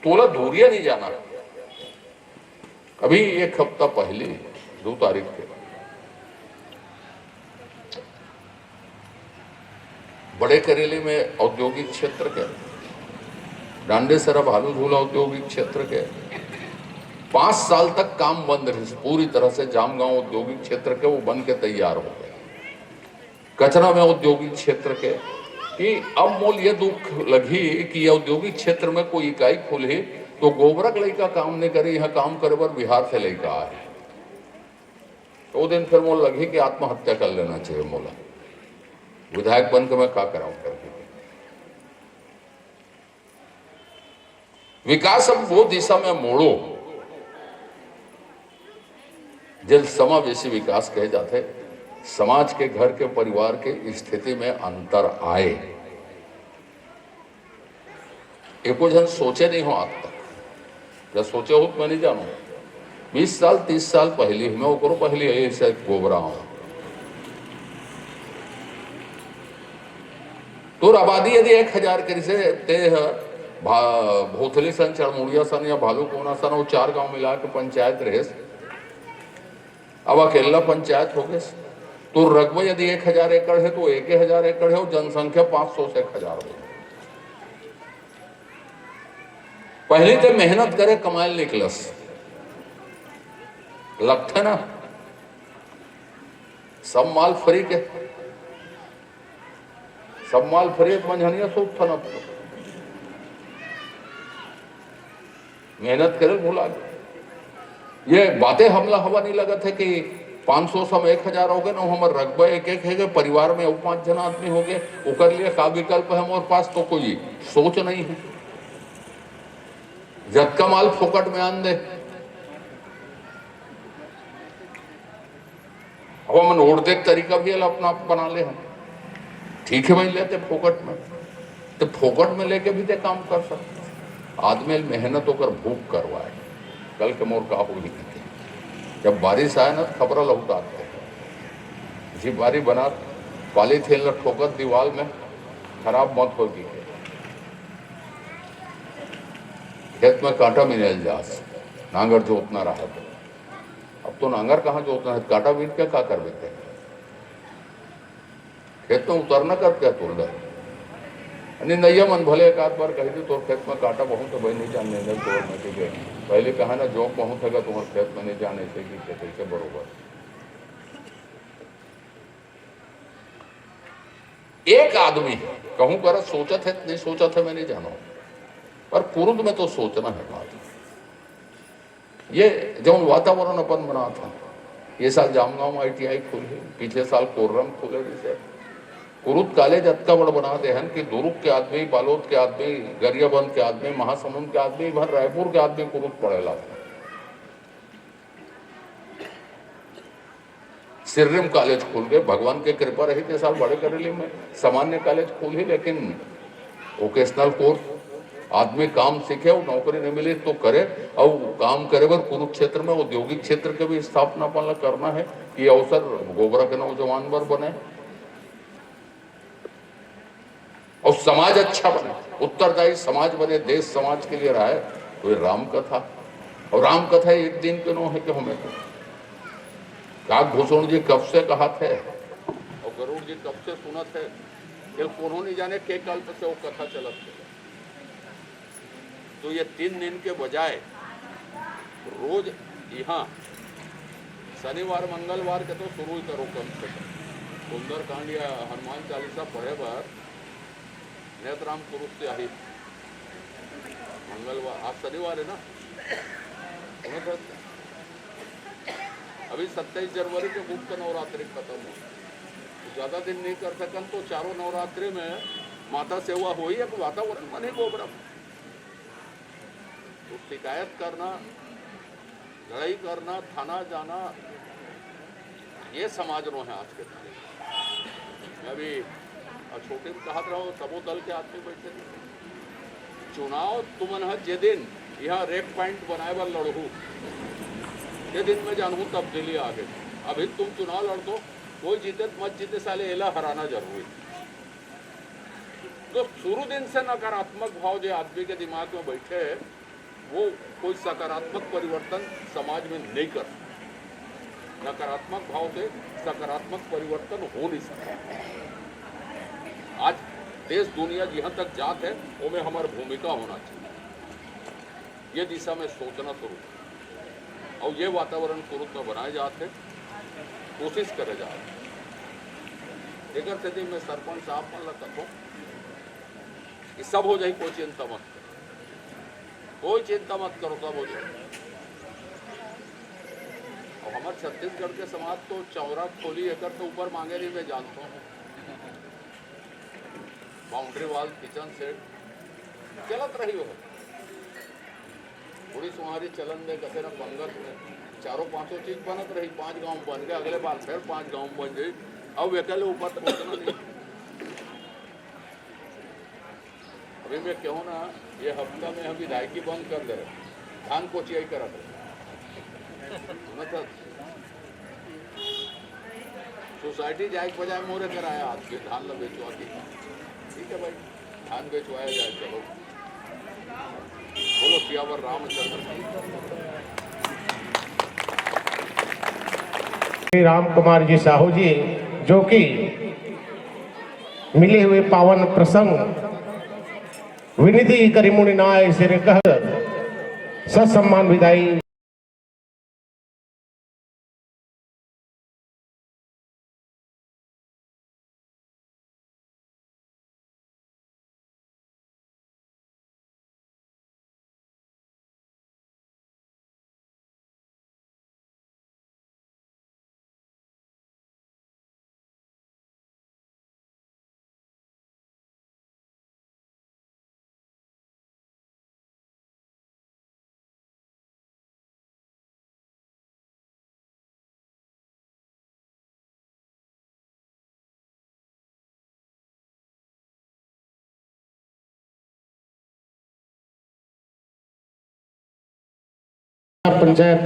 Speaker 8: तोला दूरिया नहीं जाना। अभी 1 हफ्ता पहले 2 तारीख के बड़े करेले में औद्योगिक क्षेत्र के, डांडेसरा भालू झूला औद्योगिक क्षेत्र के 5 साल तक काम बंद रहे। पूरी तरह से जामगांव औद्योगिक क्षेत्र के वो बन के तैयार हो गए। कचरा में औद्योगिक क्षेत्र के कि अब मोल ये दुख लगी कि औद्योगिक क्षेत्र में कोई इकाई खुले तो गोबरा लड़का काम नहीं करे, यहाँ काम करे पर बिहार से लड़का आए। तो दिन फिर मोल लगी कि आत्महत्या कर लेना चाहिए। मोला विधायक बन के मैं क्या कराऊं करके। विकास अब वो दिशा में मोड़ो जल समावेशी विकास कहे जाते। समाज के, घर के, परिवार के स्थिति में अंतर आए। एको जन सोचे नहीं हो आज तक, जब सोचे हो तो मैं नहीं जानू। 20 साल 30 साल पहले मैं वो करो पहले ऐसे गोबरा हूं तो आबादी यदि 1000 करी से ते भोथली सन, चढ़मुड़िया सन या भालूकोना सन, वो 4 गांव मिला के पंचायत रहे। अब अकेला पंचायत हो गए तो रकबा यदि 1000 एकड़ है तो 1000 एकड़ है और जनसंख्या 500 से 1000 हो। पहले तो मेहनत करे कमाल निकलस लगते ना, सब माल फ्री के सब माल फ्रेत मंझनिया सोच था न मेहनत करे भूला गए। ये बातें हमला हवा नहीं लगा थे कि 500 सम 1000 हो गए ना हमारे रकबे एक एक है परिवार में 5 जन आदमी हो गए उकर लिए का विकल्प है हमारे पास तो कोई सोच नहीं है। जब का माल फोकट में आन दे अब हम ओढ़ते तरीका भी अपना बना ले हम ठीक है भाई लेते फोकट में तो फोकट में लेके भी ते काम कर सकते आदमी मेहनत होकर भूख करवाए कल के मोर का हो ही जब बारिश आए ना खबर लौटाते जी बारी बना पॉलीथीन ठोकर दीवार में खराब मत होगी खेत में कांटा मिल जा नांगर जोतना रहा तो अब तो नांगर कहाँ जोतना है कांटा बीन के क्या कर देते खेत में उतरना कर क्या तोड़ दे नैया मन भले एक आध बार कही थी तो खेत में कांटा बहुत भाई नहीं जानने दे तोड़ने के लिए पहले कहा ना जो बहुत है तुम्हारे खेत में नहीं जाने से कि कैसे बरोबर एक आदमी कहूं कर सोचा थे नहीं सोचा था मैं नहीं जाना पर पूर्व में तो सोचना है बात ये जो वातावरण अपन बना था ये साल जामगांव में ITI खुले पिछले साल कोर्रम खुले जैसे कुरुद कॉलेज अत्ता बड़ बना दे हैं कि दुर्ग के आदमी बालोद के आदमी गरियाबंद के आदमी महासमुंद के आदमी भर रायपुर के आदमी कुरुद पढ़ेला था सिर्रिम कॉलेज खुल गए भगवान के कृपा रही थे साल बड़े करेली में सामान्य कॉलेज खुल ही लेकिन वोकेशनल कोर्स आदमी काम सीखे और नौकरी नहीं मिली तो करे और काम करे बर कुरुक्षेत्र में औद्योगिक क्षेत्र के भी स्थापना करना है कि अवसर गोबरा के नौजवान बर बने और समाज अच्छा बने उत्तरदायी समाज बने देश समाज के लिए रहा है तो ये राम कथा और राम कथा एक दिन के नो है कि हमें काकभूषण जी कब से कहा थे और गरुड़ जी कब से सुना थे उन्होंने जाने के कल्प से वो कथा चलत थे तो ये 3 दिन के बजाय रोज यहाँ शनिवार मंगलवार के तो शुरू ही करो कम से कम सुंदरकांड या हनुमान चालीसा पढ़े बार नेतराम कुरुष से आई मंगलवार आज शनिवार है ना अभी 27 जनवरी के मुक्त नवरात्रि खत्म हो ज्यादा दिन नहीं कर सकन तो चारों नवरात्रि में माता सेवा हो ही एक वातावरण बने गोबरा तो शिकायत करना लड़ाई करना थाना जाना ये समाज रो है आज के तारीख में अभी छोटे में कहा रहो सबो दल के आदमी बैठे थे चुनाव तुमन जे दिन यहाँ रेप पॉइंट बनाए बर लड़ू ये दिन में जानू तब्दीली आ गई अभी तुम चुनाव लड़ दो कोई जीते मत जीते साले एला हराना जरूरी तो शुरू दिन से नकारात्मक भाव जो आदमी के दिमाग में बैठे वो कोई सकारात्मक परिवर्तन समाज में नहीं कर नकारात्मक भाव से सकारात्मक परिवर्तन हो नहीं सकता। आज देश दुनिया जहाँ तक जात है वो में हमारी भूमिका होना चाहिए ये दिशा में सोचना शुरू और ये वातावरण कुरुत में बनाए जाते कोशिश करे जा रहे एक स्थिति में सरपंच साहब मन लगता कि सब हो जाए कोई चिंता मत करो कोई चिंता मत करो सब हो जाए और हमारे छत्तीसगढ़ के समाज तो चौरा खोली एकड़ तो ऊपर मांगे नहीं मैं जानता हूँ बाउंड्री वाल किचन सेट चलत रही हो पूरी सुहारी चलन दे कसे ना पंगत में चारों पांचों चीज बनत रही 5 गांव बन गए अगले बार फिर 5 गांव बन गई अब अकेले ऊपर पहुंचना नहीं अभी मैं कहूँ ना ये हफ्ता में हम विधायकी बंद कर दे रहे धान कोचियाई कर मतलब सोसाइटी जाए बजाय मोरे कराया आज के धान ल बेचवा के ठीक है भाई धान बेचवाया जाए चलो बोलो सियावर रामचंद्र
Speaker 2: श्री राम कुमार जी साहू जी जो कि मिले हुए पावन प्रसंग विनिधि करिमुनि नाय सिर कह सत्सम्मान विदाई पंचायत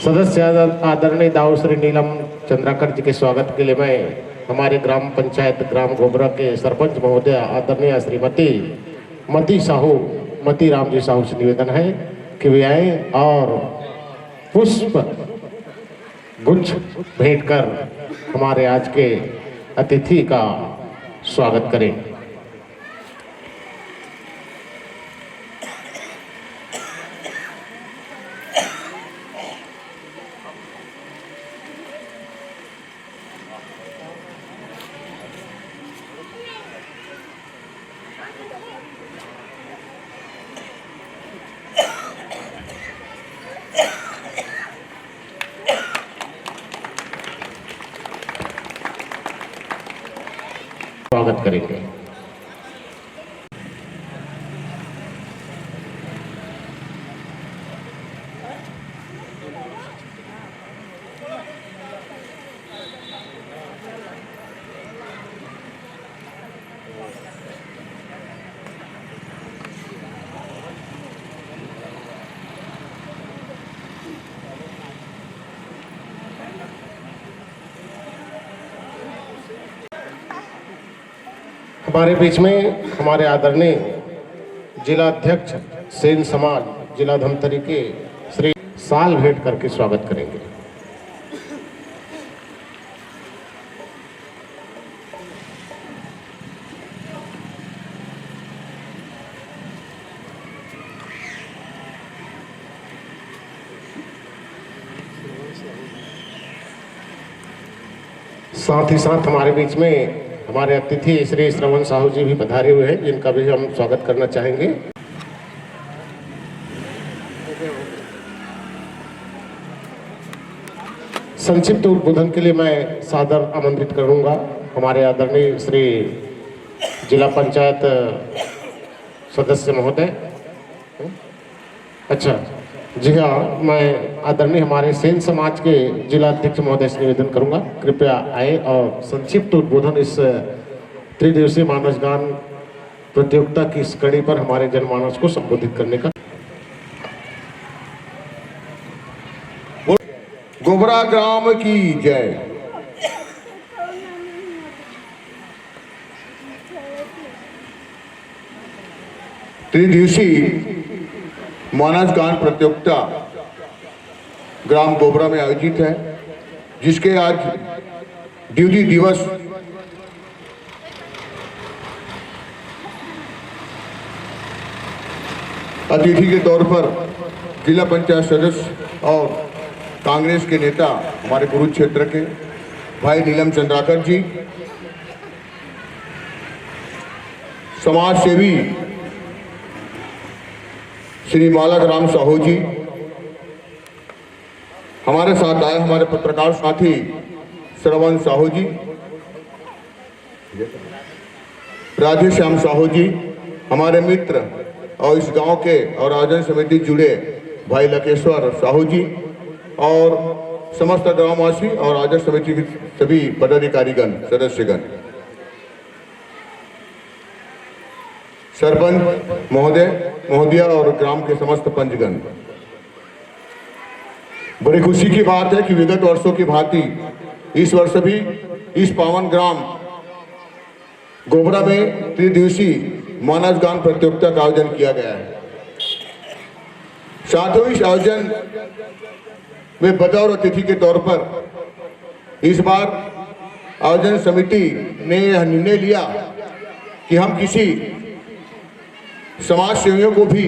Speaker 2: सदस्य आदरणीय दाऊ श्री नीलम चंद्राकर जी के स्वागत के लिए मैं हमारे ग्राम पंचायत ग्राम गोबरा के सरपंच महोदय आदरणीय श्रीमती मती राम जी साहू से निवेदन है कि वे आए और पुष्प गुच्छ भेंट कर हमारे आज के अतिथि का स्वागत करें। स्वागत करेंगे। हमारे बीच में हमारे आदरणीय जिला अध्यक्ष सेन समाज जिला धमतरी के श्री साल भेंट करके स्वागत करेंगे। साथ ही साथ हमारे बीच में हमारे अतिथि श्री श्रवण साहू जी भी पधारे हुए हैं, जिनका भी हम स्वागत करना चाहेंगे। संक्षिप्त उद्बोधन के लिए मैं सादर आमंत्रित करूंगा हमारे आदरणीय श्री जिला पंचायत सदस्य महोदय। अच्छा जी हाँ, मैं आदरणीय हमारे सेन समाज के जिला अध्यक्ष महोदय से निवेदन करूंगा, कृपया आए और संक्षिप्त उद्बोधन इस त्रिदिवसीय मानस गान प्रतियोगिता की इस कड़ी पर हमारे जनमानस को संबोधित करने का।
Speaker 1: गोबरा ग्राम की जय। त्रिदिवसीय मानस गान प्रतियोगिता ग्राम गोबरा में आयोजित है, जिसके आज ड्यूटी दिवस अतिथि के तौर पर जिला पंचायत सदस्य और कांग्रेस के नेता हमारे कुरुक्षेत्र के भाई नीलम चंद्राकर जी, समाज सेवी श्री बालक राम साहू जी, हमारे साथ आए हमारे पत्रकार साथी श्रवण साहू जी, राधे श्याम साहू जी, हमारे मित्र और इस गांव के और आयोजन समिति जुड़े भाई लकेश्वर साहू जी और समस्त ग्रामवासी और आयोजन समिति के सभी पदाधिकारीगण सदस्यगण, सरपंच महोदया और ग्राम के समस्त पंचगण। बड़ी खुशी की बात है कि विगत वर्षों की भांति इस वर्ष भी इस पावन ग्राम गोबरा में त्रिदिवसीय मानस गान प्रतियोगिता का आयोजन किया गया है। साथ ही इस आयोजन में बतौर अतिथि के तौर पर इस बार आयोजन समिति ने यह निर्णय लिया कि हम किसी समाज सेवियों को भी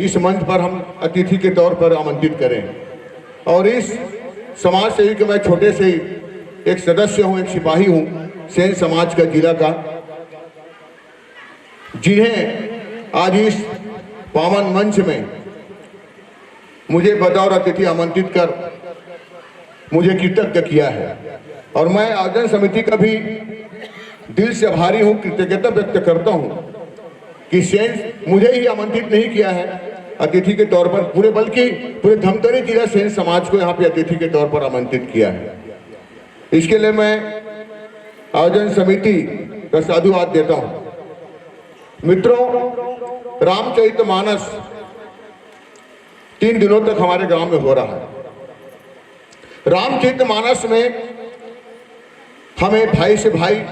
Speaker 1: इस मंच पर हम अतिथि के तौर पर आमंत्रित करें। और इस समाज सेवी के मैं छोटे से एक सदस्य हूं, एक सिपाही हूं सेन समाज का जिला का, जिन्हें आज इस पावन मंच में मुझे बतौर अतिथि आमंत्रित कर मुझे कृतज्ञ किया है। और मैं आयोजन समिति का भी दिल से आभारी हूं, कृतज्ञता व्यक्त करता हूं कि सेन मुझे ही आमंत्रित नहीं किया है अतिथि के तौर पर, बल्कि पूरे धमतरी जिला सेन समाज को यहाँ पे अतिथि के तौर पर आमंत्रित किया है। इसके लिए मैं आयोजन समिति का साधुवाद देता हूँ। मित्रों, रामचरितमानस 3 दिनों तक हमारे गांव में हो रहा है। रामचरितमानस में हमें भाई से भाई,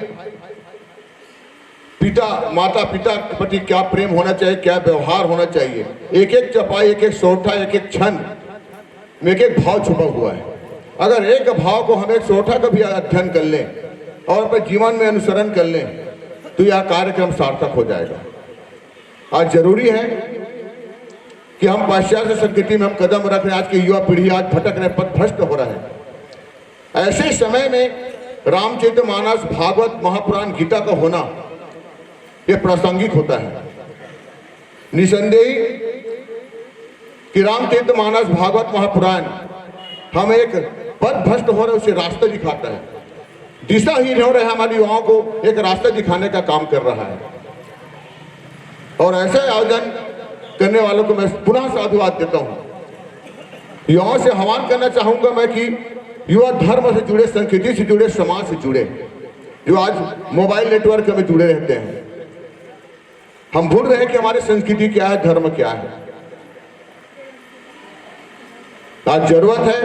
Speaker 1: माता पिता के प्रति क्या प्रेम होना चाहिए, क्या व्यवहार होना चाहिए, एक एक चपाई, एक एक सोठा, एक एक छंद में एक एक भाव छुपा हुआ है। अगर एक भाव को हम एक सोठा का भी अध्ययन कर लें और अपने जीवन में अनुसरण कर लें तो यह कार्यक्रम सार्थक हो जाएगा। आज जरूरी है कि हम पाश्चात्य संस्कृति में हम कदम रख रहे हैं। आज की युवा पीढ़ी आज भटक रहे, पथभ्रष्ट हो रहा है। ऐसे समय में रामचरितमानस, भागवत, महापुराण, गीता का होना यह प्रासंगिक होता है। निसंदेही कि रामचरितमानस, भागवत, महापुराण हम एक पथभ्रष्ट हो रहे उसे रास्ता दिखाता है, दिशाहीन हो रहे हमारे युवाओं को एक रास्ता दिखाने का काम कर रहा है। और ऐसे आयोजन करने वालों को मैं पुनः साधुवाद देता हूं। युवाओं से आह्वान करना चाहूंगा मैं कि युवा धर्म से जुड़े, संस्कृति से जुड़े, समाज से जुड़े, जो आज मोबाइल नेटवर्क में जुड़े रहते हैं। हम भूल रहे हैं कि हमारी संस्कृति क्या है, धर्म क्या है। आज जरूरत है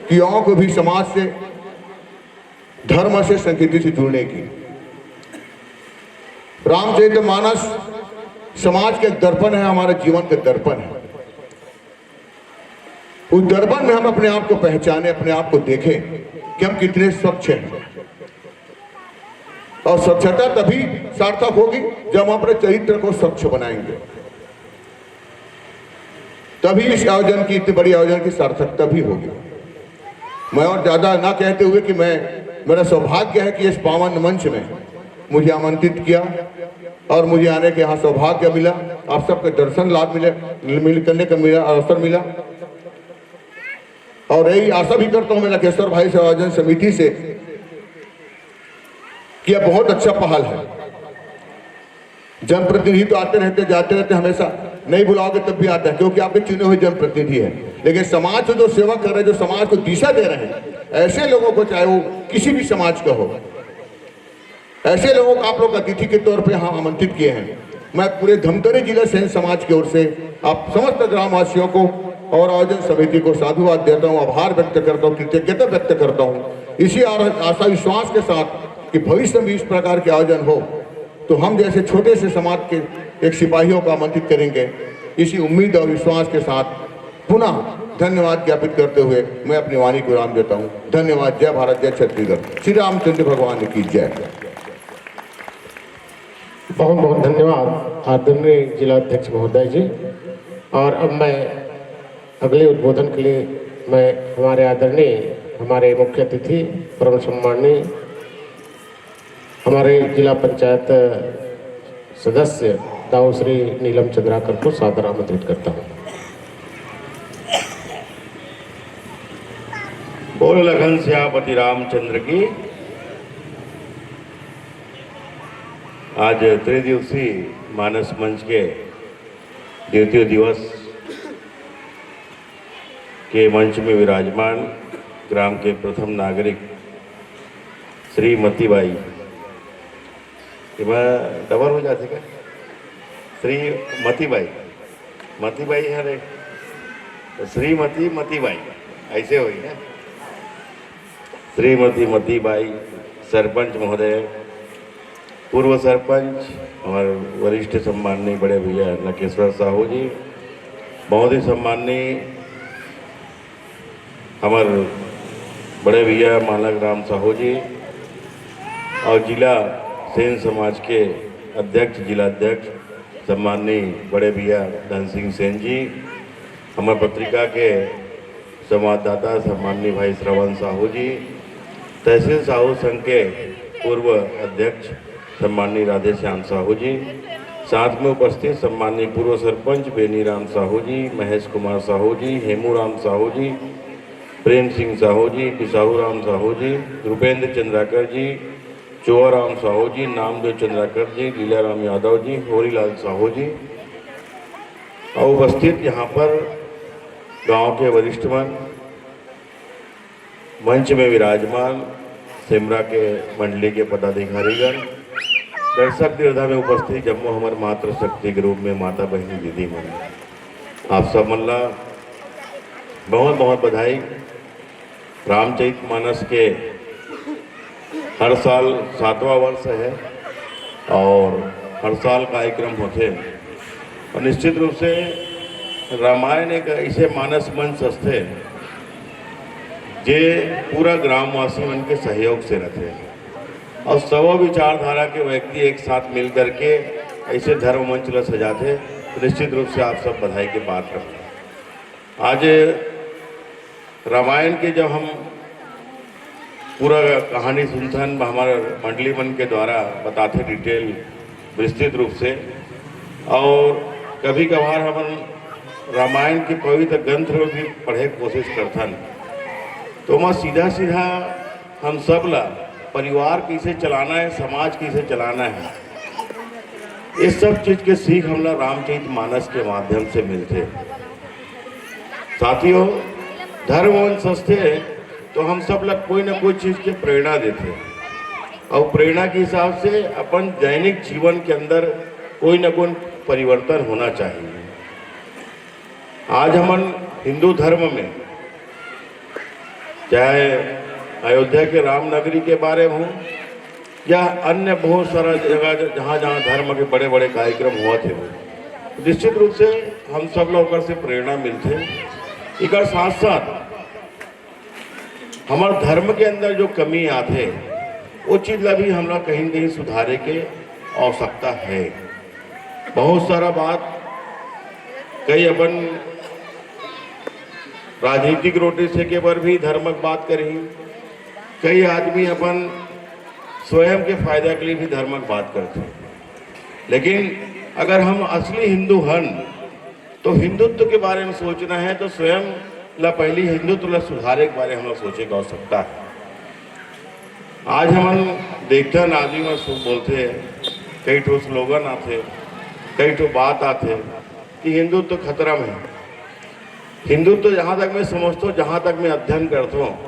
Speaker 1: कि युवाओं को भी समाज से, धर्म से, संस्कृति से जुड़ने की। रामचरितमानस समाज के दर्पण है, हमारे जीवन के दर्पण है। उस दर्पण में हम अपने आप को पहचाने, अपने आप को देखें कि हम कितने स्वच्छ हैं। और स्वच्छता तभी सार्थक होगी जब हम अपने चरित्र को स्वच्छ बनाएंगे, तभी इस आयोजन की, इतनी बड़ी आयोजन की सार्थकता भी होगी। मैं और ज्यादा ना कहते हुए कि मेरा सौभाग्य है कि इस पावन मंच में मुझे आमंत्रित किया और मुझे आने के यहाँ सौभाग्य मिला, आप सबके दर्शन लाभ मिल करने का मिला, अवसर मिला। और यही आशा भी करता हूँ मैं लखेश्वर भाई से, आयोजन समिति से, कि यह बहुत अच्छा पहल है। जनप्रतिनिधि तो आते रहते, जाते रहते, हमेशा नहीं बुलाओगे तब भी आता है, क्योंकि आपके चुने हुए जनप्रतिनिधि है। लेकिन समाज को जो सेवा कर रहे हैं, जो समाज को दिशा दे रहे हैं, ऐसे लोगों को, चाहे वो किसी भी समाज का हो, ऐसे लोगों को आप लोग अतिथि के तौर पे यहाँ आमंत्रित किए हैं। मैं पूरे धमतरी जिला सैन्य समाज की ओर से आप समस्त ग्रामवासियों को और आयोजन समिति को साधुवाद देता हूँ, आभार व्यक्त करता हूँ, कृतज्ञता व्यक्त करता हूँ। इसी आशा विश्वास के साथ कि भविष्य में इस प्रकार के आयोजन हो तो हम जैसे छोटे से समाज के एक सिपाहियों को आमंत्रित करेंगे। इसी उम्मीद और विश्वास के साथ पुनः धन्यवाद ज्ञापित करते हुए मैं अपनी वाणी को विराम देता हूँ। धन्यवाद। जय भारत, जय छत्तीसगढ़, श्री रामचंद्र भगवान की जय।
Speaker 2: बहुत बहुत धन्यवाद आदरणीय जिलाध्यक्ष महोदय जी। और अब मैं अगले उद्बोधन के लिए मैं हमारे मुख्य अतिथि परम सम्माननीय हमारे जिला पंचायत सदस्य दाऊ श्री नीलम चंद्राकर को सादर आमंत्रित करता हूँ।
Speaker 9: बोल लगन श्यामपति रामचंद्र की। आज त्रिदिवसीय मानस मंच के द्वितीय दिवस के मंच में विराजमान ग्राम के प्रथम नागरिक श्री मतीबाई, डबल हो जाते क्या, श्री मतीबाई है रे, तो श्रीमती मतीबाई ऐसे हुई ना। श्रीमती मतीबाई सरपंच महोदय, पूर्व सरपंच हमारे वरिष्ठ सम्माननीय बड़े भैया लखेश्वर साहू जी, बहुत ही सम्माननीय हमारे बड़े भैया मालक राम साहू जी, और जिला सेन समाज के अध्यक्ष, जिलाध्यक्ष सम्माननीय बड़े भैया धन सिंह सेन जी, हमारे पत्रिका के संवाददाता सम्माननीय भाई श्रवण साहू जी, तहसील साहू संघ के पूर्व अध्यक्ष सम्माननीय राधे श्याम साहू जी, साथ में उपस्थित सम्माननीय पूर्व सरपंच बेनीराम साहू जी, महेश कुमार साहू जी, हेमूराम साहू जी, प्रेम सिंह साहू जी, बिसाहू राम साहू जी, रुपेंद्र चंद्राकर जी, चौराम साहू जी, नामदेव चंद्राकर जी, लीलाराम यादव जी, होरीलाल साहू जी, और उपस्थित यहाँ पर गांव के वरिष्ठगण, मंच में विराजमान सिमरा के मंडली के पदाधिकारीगण, दर्शक दीर्घा में उपस्थित जम्मू हमार मातृ शक्ति के रूप में माता बहनी दीदी मन आप सब मन ला बहुत बहुत बधाई। रामचरित मानस के हर साल 7वां वर्ष है और हर साल कार्यक्रम होते और निश्चित रूप से रामायण एक ऐसे मानस मंच हस्ते जे पूरा ग्रामवासी मन के सहयोग से रहते और सब विचारधारा के व्यक्ति एक साथ मिल करके ऐसे धर्म मंच ला सजाते तो निश्चित रूप से आप सब बधाई के पात्र हैं। आज रामायण के जब हम पूरा कहानी सुनते हैं हमारे मंडली मन के द्वारा बताते डिटेल विस्तृत रूप से और कभी कभार हम रामायण के पवित्र ग्रंथ भी पढ़े की कोशिश करते हैं तो मैं सीधा सीधा हम सब ला परिवार कैसे चलाना है, समाज कैसे चलाना है, इस सब चीज़ के सीख हम लोग रामचरित मानस के माध्यम से मिलते। साथियों, धर्म वंश सस्ते तो हम सब लोग कोई ना कोई चीज़ की प्रेरणा देते और प्रेरणा के हिसाब से अपन दैनिक जीवन के अंदर कोई ना कोई परिवर्तन होना चाहिए। आज हम हिंदू धर्म में चाहे अयोध्या के राम नगरी के बारे में हो या अन्य बहुत सारा जगह जहाँ जहाँ धर्म के बड़े बड़े कार्यक्रम हुआ थे निश्चित रूप से हम सब लोग से प्रेरणा मिलते। एक साथ साथ हमारे धर्म के अंदर जो कमी आते वो चीज़ भी हम लोग कहीं कहीं सुधारे के आवश्यकता है। बहुत सारा बात कई अपन राजनीतिक रोटी से के पर भी धर्मक बात करी, कई आदमी अपन स्वयं के फायदा के लिए भी धर्मक बात करते हैं। लेकिन अगर हम असली हिंदू हन तो हिंदुत्व के बारे में सोचना है तो स्वयं ला पहली हिंदुत्व ला सुधारे के बारे में हम लोग सोचे की आवश्यकता है। आज हम देखते हैं आदमी में बोलते हैं कई ठो स्लोगन आते, कई ठो बात आते कि हिंदुत्व खतरा में है। हिंदुत्व जहाँ तक मैं समझता हूँ, जहाँ तक मैं अध्ययन करता हूँ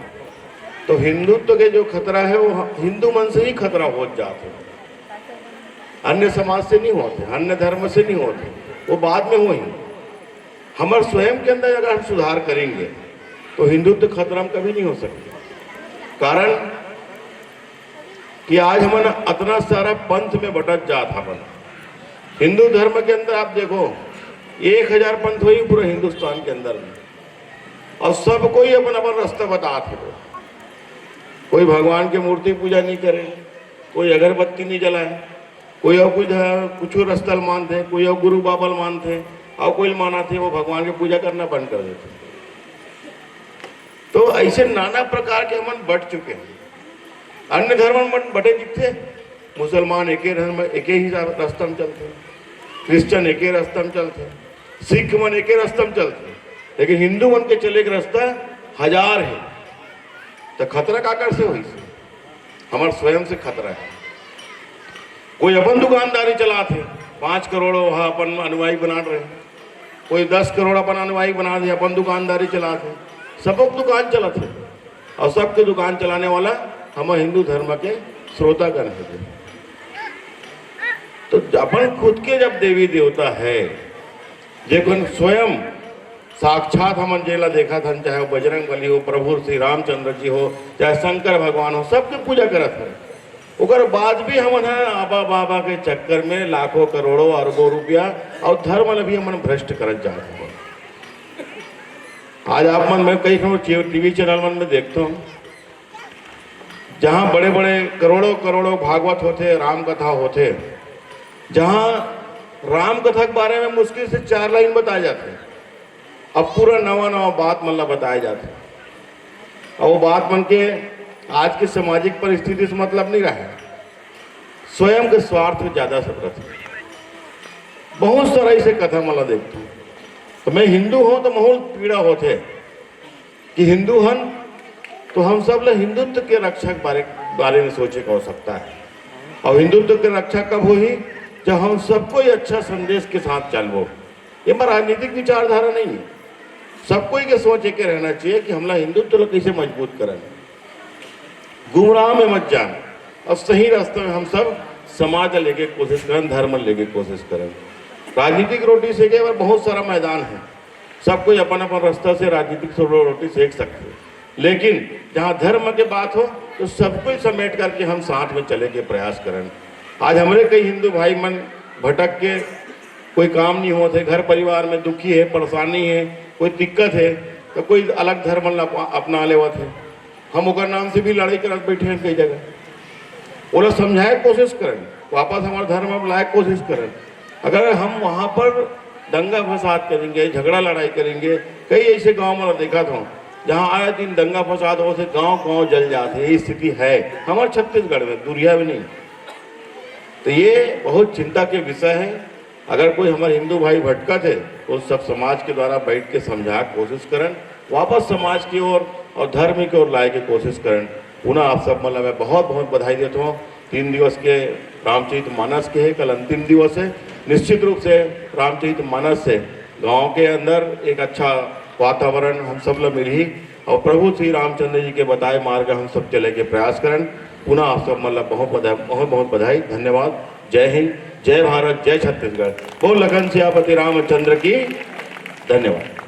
Speaker 9: तो हिंदुत्व के जो खतरा है वो हिंदू मन से ही खतरा हो जाते, अन्य समाज से नहीं होते, अन्य धर्म से नहीं होते, वो बाद में हुई। हमारे स्वयं के अंदर अगर हम सुधार करेंगे तो हिंदुत्व खतरा में कभी नहीं हो सकते। कारण कि आज हम इतना सारा पंथ में बटक जाता अपन हिंदू धर्म के अंदर। आप देखो 1000 पंथ हुई पूरे हिंदुस्तान के अंदर में और सब कोई अपन अपन रास्ता बताते हो। कोई भगवान की मूर्ति पूजा नहीं करे, कोई अगरबत्ती नहीं जलाए, कोई और कुछ रस्तल मानते, कोई और गुरु बाबल मानते और कोई माना थे वो भगवान की पूजा करना बंद कर देते। तो ऐसे नाना प्रकार के हम बट चुके हैं। अन्य धर्म में बटे दिखते, मुसलमान एक ही रास्ता में चलते, क्रिश्चियन एक ही रास्ता में चलते, सिख मन एक ही रास्ता में चलते, लेकिन हिंदू मन के चले का रास्ता 1000 है। तो खतरा काकर से हुई, हमारे स्वयं से खतरा है। कोई अपन दुकानदारी चलाते 5 करोड़ वहाँ अपन अनुयायी बना रहे, कोई 10 करोड़ अपन अनुयायी बना दे, अपन दुकानदारी चलाते, सब दुकान चलाते और सबके दुकान चलाने वाला हम हिंदू धर्म के श्रोतागण है। तो अपन खुद के जब देवी देवता है लेकिन स्वयं साक्षात हम जेला देखा था, चाहे वो बजरंग बली हो, प्रभु श्री रामचंद्र जी हो, चाहे शंकर भगवान हो, सबके पूजा करत है। उकर बाद भी हम आबा बाबा के चक्कर में लाखों करोड़ों अरबों रुपया और धर्म भी हम भ्रष्ट करत जाते हैं। आज आप मन में कई टीवी चैनल मन में देखता हूँ जहाँ बड़े बड़े करोड़ों करोड़ों भागवत होते, राम कथा होते, जहाँ राम कथा के बारे में मुश्किल से 4 लाइन बताए जाते, अब पूरा नवा बात मतलब बताए जाते और वो बात मन के आज की सामाजिक परिस्थिति से मतलब नहीं रहा, स्वयं के स्वार्थ में ज़्यादा सफरत है। बहुत सारा ऐसे कथा मतलब देखता हूँ। तो मैं हिंदू हूँ तो बहुत पीड़ा होते कि हिंदू हन तो हम सब लोग हिंदुत्व के रक्षक बारे में सोचे का हो सकता है। और हिंदुत्व के रक्षा कब हुई, जब हम सबको अच्छा संदेश के साथ चलवो। ये राजनीतिक विचारधारा नहीं है, सबको के सोच के रहना चाहिए कि हमला हिंदुत्व कैसे मजबूत करें, गुमराह में मत जान और सही रास्ते में हम सब समाज लेके कोशिश करें, धर्म लेके कोशिश करें। राजनीतिक रोटी सेके पर बहुत सारा मैदान है, सब कोई अपन अपन रास्ता से राजनीतिक रोटी सेक सकते हैं, लेकिन जहाँ धर्म की बात हो तो सबको समेट करके हम साथ में चले के प्रयास करें। आज हमारे कई हिंदू भाई मन भटक के कोई काम नहीं होते, घर परिवार में दुखी है, परेशानी है, कोई दिक्कत है तो कोई अलग धर्म अपना लेवत है। हम ओकर नाम से भी लड़ाई करत बैठे हैं कई जगह। वो लोग समझाए कोशिश करें, वापस हमारे धर्म में लाए कोशिश करें। अगर हम वहाँ पर दंगा फसाद करेंगे, झगड़ा लड़ाई करेंगे, कई ऐसे गांव में देखा था जहाँ आए दिन दंगा फसाद हो से गांव जल जाते, ये स्थिति है हमारे छत्तीसगढ़ में, दुनिया में नहीं। तो ये बहुत चिंता के विषय है। अगर कोई हमारे हिंदू भाई भटकत है तो सब समाज के द्वारा बैठ के समझा कोशिश करें, वापस समाज की ओर और धर्म की ओर लाए की कोशिश करें। पुनः आप सब मतलब मैं बहुत बहुत बधाई देता हूँ। 3 दिवस के रामचरितमानस के है, कल अंतिम दिवस है। निश्चित रूप से रामचरितमानस से गांव के अंदर एक अच्छा वातावरण हम सब लोग मिल ही और प्रभु श्री रामचंद्र जी के बताए मार्ग हम सब चले के प्रयास करें। पुनः आप सब मतलब बहुत बधाई, धन्यवाद। जय हिंद, जय भारत, जय छत्तीसगढ़। बोल लखन सियापति रामचंद्र की। धन्यवाद।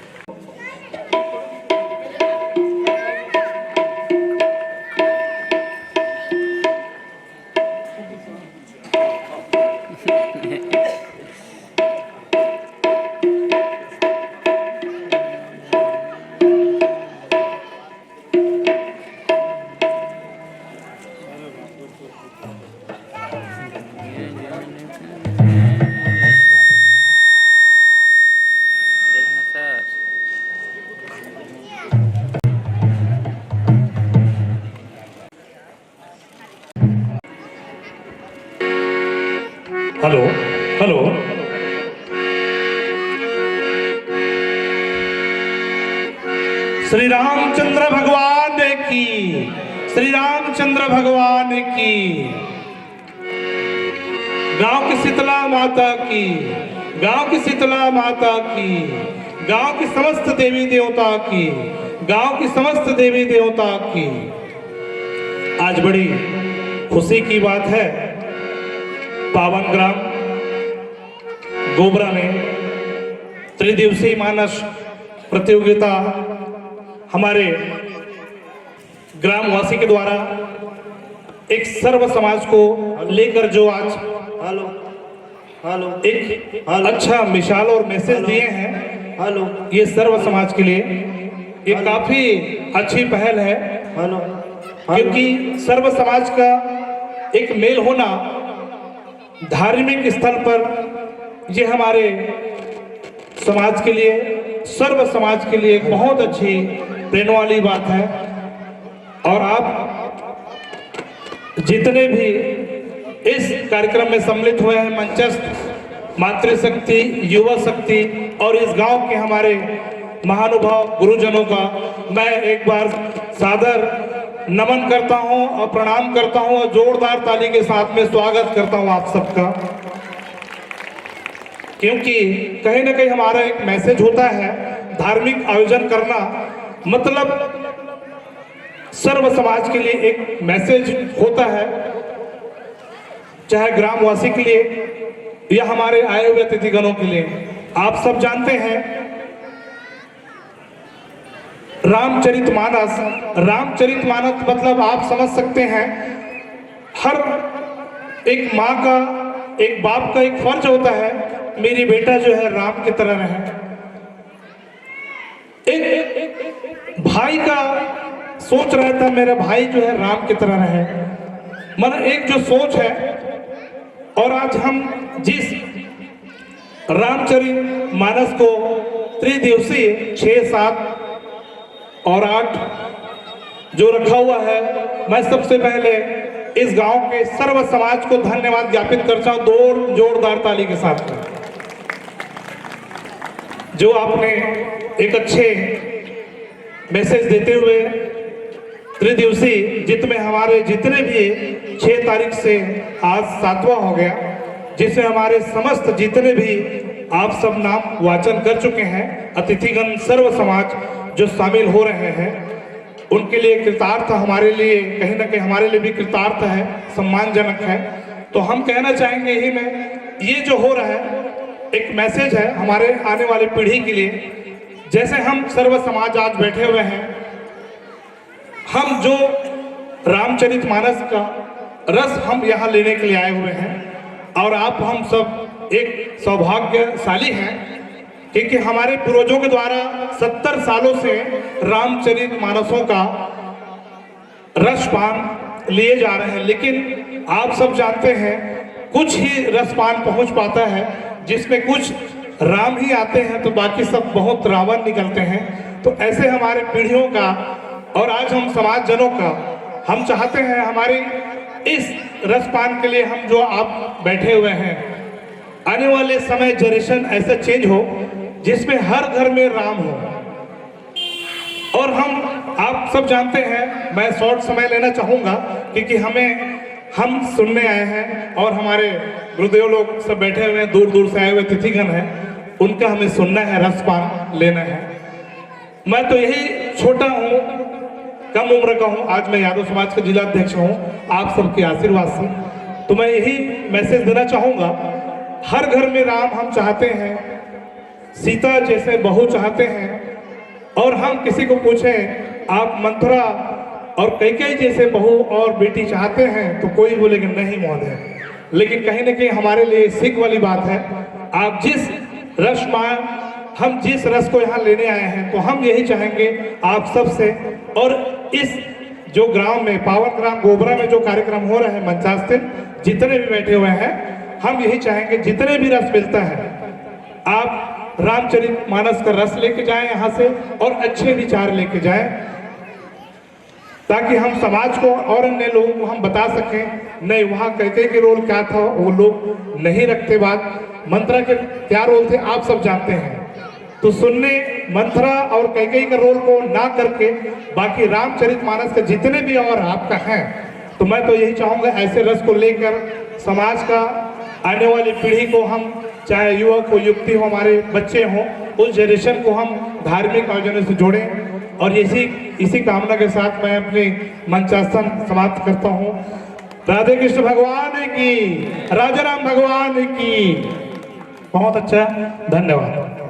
Speaker 10: हेलो हेलो, श्री रामचंद्र भगवान की, श्री रामचंद्र भगवान की, गांव की शीतला माता की, गांव की शीतला माता की, गांव की समस्त देवी देवता की, गांव की समस्त देवी देवता की। आज बड़ी खुशी की बात है, पावन ग्राम गोबरा में त्रिदिवसीय मानस प्रतियोगिता हमारे ग्रामवासी के द्वारा एक सर्व समाज को लेकर जो आज एक अच्छा मिसाल और मैसेज दिए हैं, ये सर्व समाज के लिए ये काफी अच्छी पहल है, क्योंकि सर्व समाज का एक मेल होना धार्मिक स्थल पर ये हमारे समाज के लिए, सर्व समाज के लिए एक बहुत अच्छी प्रेरणा वाली बात है। और आप जितने भी इस कार्यक्रम में सम्मिलित हुए हैं, मंचस्थ मातृशक्ति, युवा शक्ति और इस गांव के हमारे महानुभाव गुरुजनों का मैं एक बार सादर नमन करता हूं और प्रणाम करता हूं और जोरदार ताली के साथ में स्वागत करता हूं आप सबका। क्योंकि कहीं ना कहीं हमारा एक मैसेज होता है, धार्मिक आयोजन करना मतलब सर्व समाज के लिए एक मैसेज होता है, चाहे ग्रामवासी के लिए या हमारे आए हुए अतिथिगणों के लिए। आप सब जानते हैं रामचरितमानस, रामचरितमानस मतलब आप समझ सकते हैं, हर एक माँ का, एक बाप का एक फर्ज होता है, मेरी बेटा जो है राम की तरह रहे। एक भाई का सोच रहता है मेरा भाई जो है राम की तरह रहे, मतलब एक जो सोच है। और आज हम जिस रामचरितमानस को त्रिदिवसीय 6, 7 और 8 जो रखा हुआ है, मैं सबसे पहले इस गांव के सर्व समाज को धन्यवाद ज्ञापित करता हूं, दो जोरदार ताली के साथ में, जो आपने एक अच्छे मैसेज देते हुए त्रिदिवसीय जितने हमारे जितने भी 6 तारीख से आज 7वां हो गया, जिसमें हमारे समस्त जितने भी आप सब नाम वाचन कर चुके हैं, अतिथिगण सर्व समाज जो शामिल हो रहे हैं, उनके लिए कृतार्थ हमारे लिए कहीं ना कहीं हमारे लिए भी कृतार्थ है, सम्मानजनक है। तो हम कहना चाहेंगे यही में ये जो हो रहा है एक मैसेज है हमारे आने वाली पीढ़ी के लिए। जैसे हम सर्व समाज आज बैठे हुए हैं, हम जो रामचरितमानस का रस हम यहाँ लेने के लिए आए हुए हैं और आप हम सब एक सौभाग्यशाली हैं क्योंकि हमारे पूर्वजों के द्वारा 70 सालों से रामचरितमानसों का रसपान लिए जा रहे हैं। लेकिन आप सब जानते हैं कुछ ही रसपान पहुंच पाता है, जिसमें कुछ राम ही आते हैं तो बाकी सब बहुत रावण निकलते हैं। तो ऐसे हमारे पीढ़ियों का और आज हम समाज जनों का हम चाहते हैं हमारे इस रसपान के लिए हम जो आप बैठे हुए हैं, आने वाले समय जनरेशन ऐसा चेंज हो जिसमें हर घर में राम हो। और हम आप सब जानते हैं, मैं शॉर्ट समय लेना चाहूँगा क्योंकि हम सुनने आए हैं और हमारे गुरुदेव लोग सब बैठे हुए हैं, दूर दूर से आए हुए तिथिगण हैं, उनका हमें सुनना है, रसपान लेना है। मैं तो यही छोटा हूँ, कम उम्र का हूँ, आज मैं यादव समाज का जिला अध्यक्ष हूँ आप सबके आशीर्वाद से। तो मैं यही मैसेज देना चाहूँगा, हर घर में राम हम चाहते हैं, सीता जैसे बहू चाहते हैं। और हम किसी को पूछें आप मंथरा और कैकेयी जैसे बहू और बेटी चाहते हैं तो कोई बोलेगा नहीं महोदय। लेकिन कहीं ना कहीं हमारे लिए सीख वाली बात है, आप जिस हम जिस रस को यहाँ लेने आए हैं तो हम यही चाहेंगे आप सब से। और इस जो ग्राम में पावन ग्राम गोबरा में जो कार्यक्रम हो रहा है मंचास्ते, जितने भी बैठे हुए हैं, हम यही चाहेंगे जितने भी रस मिलता है आप रामचरितमानस का रस लेके जाएं यहाँ से और अच्छे विचार लेके जाएं, ताकि हम समाज को और अन्य लोगों को हम बता सकें नहीं वहाँ कैकेयी के रोल क्या था वो लोग नहीं रखते बात, मंथरा के क्या रोल थे आप सब जानते हैं। तो सुनने मंथरा और कैकेयी का रोल को ना करके बाकी रामचरितमानस का जितने भी और आपका है, तो मैं तो यही चाहूँगा ऐसे रस को लेकर समाज का आने वाली पीढ़ी को हम, चाहे युवक हो युवती हो हमारे बच्चे हों, उस जनरेशन को हम धार्मिक आयोजनों से जोड़ें। और इसी कामना के साथ मैं अपनी मंचासन समाप्त करता हूँ। राधे कृष्ण भगवान की, राजा राम भगवान की। बहुत अच्छा, धन्यवाद।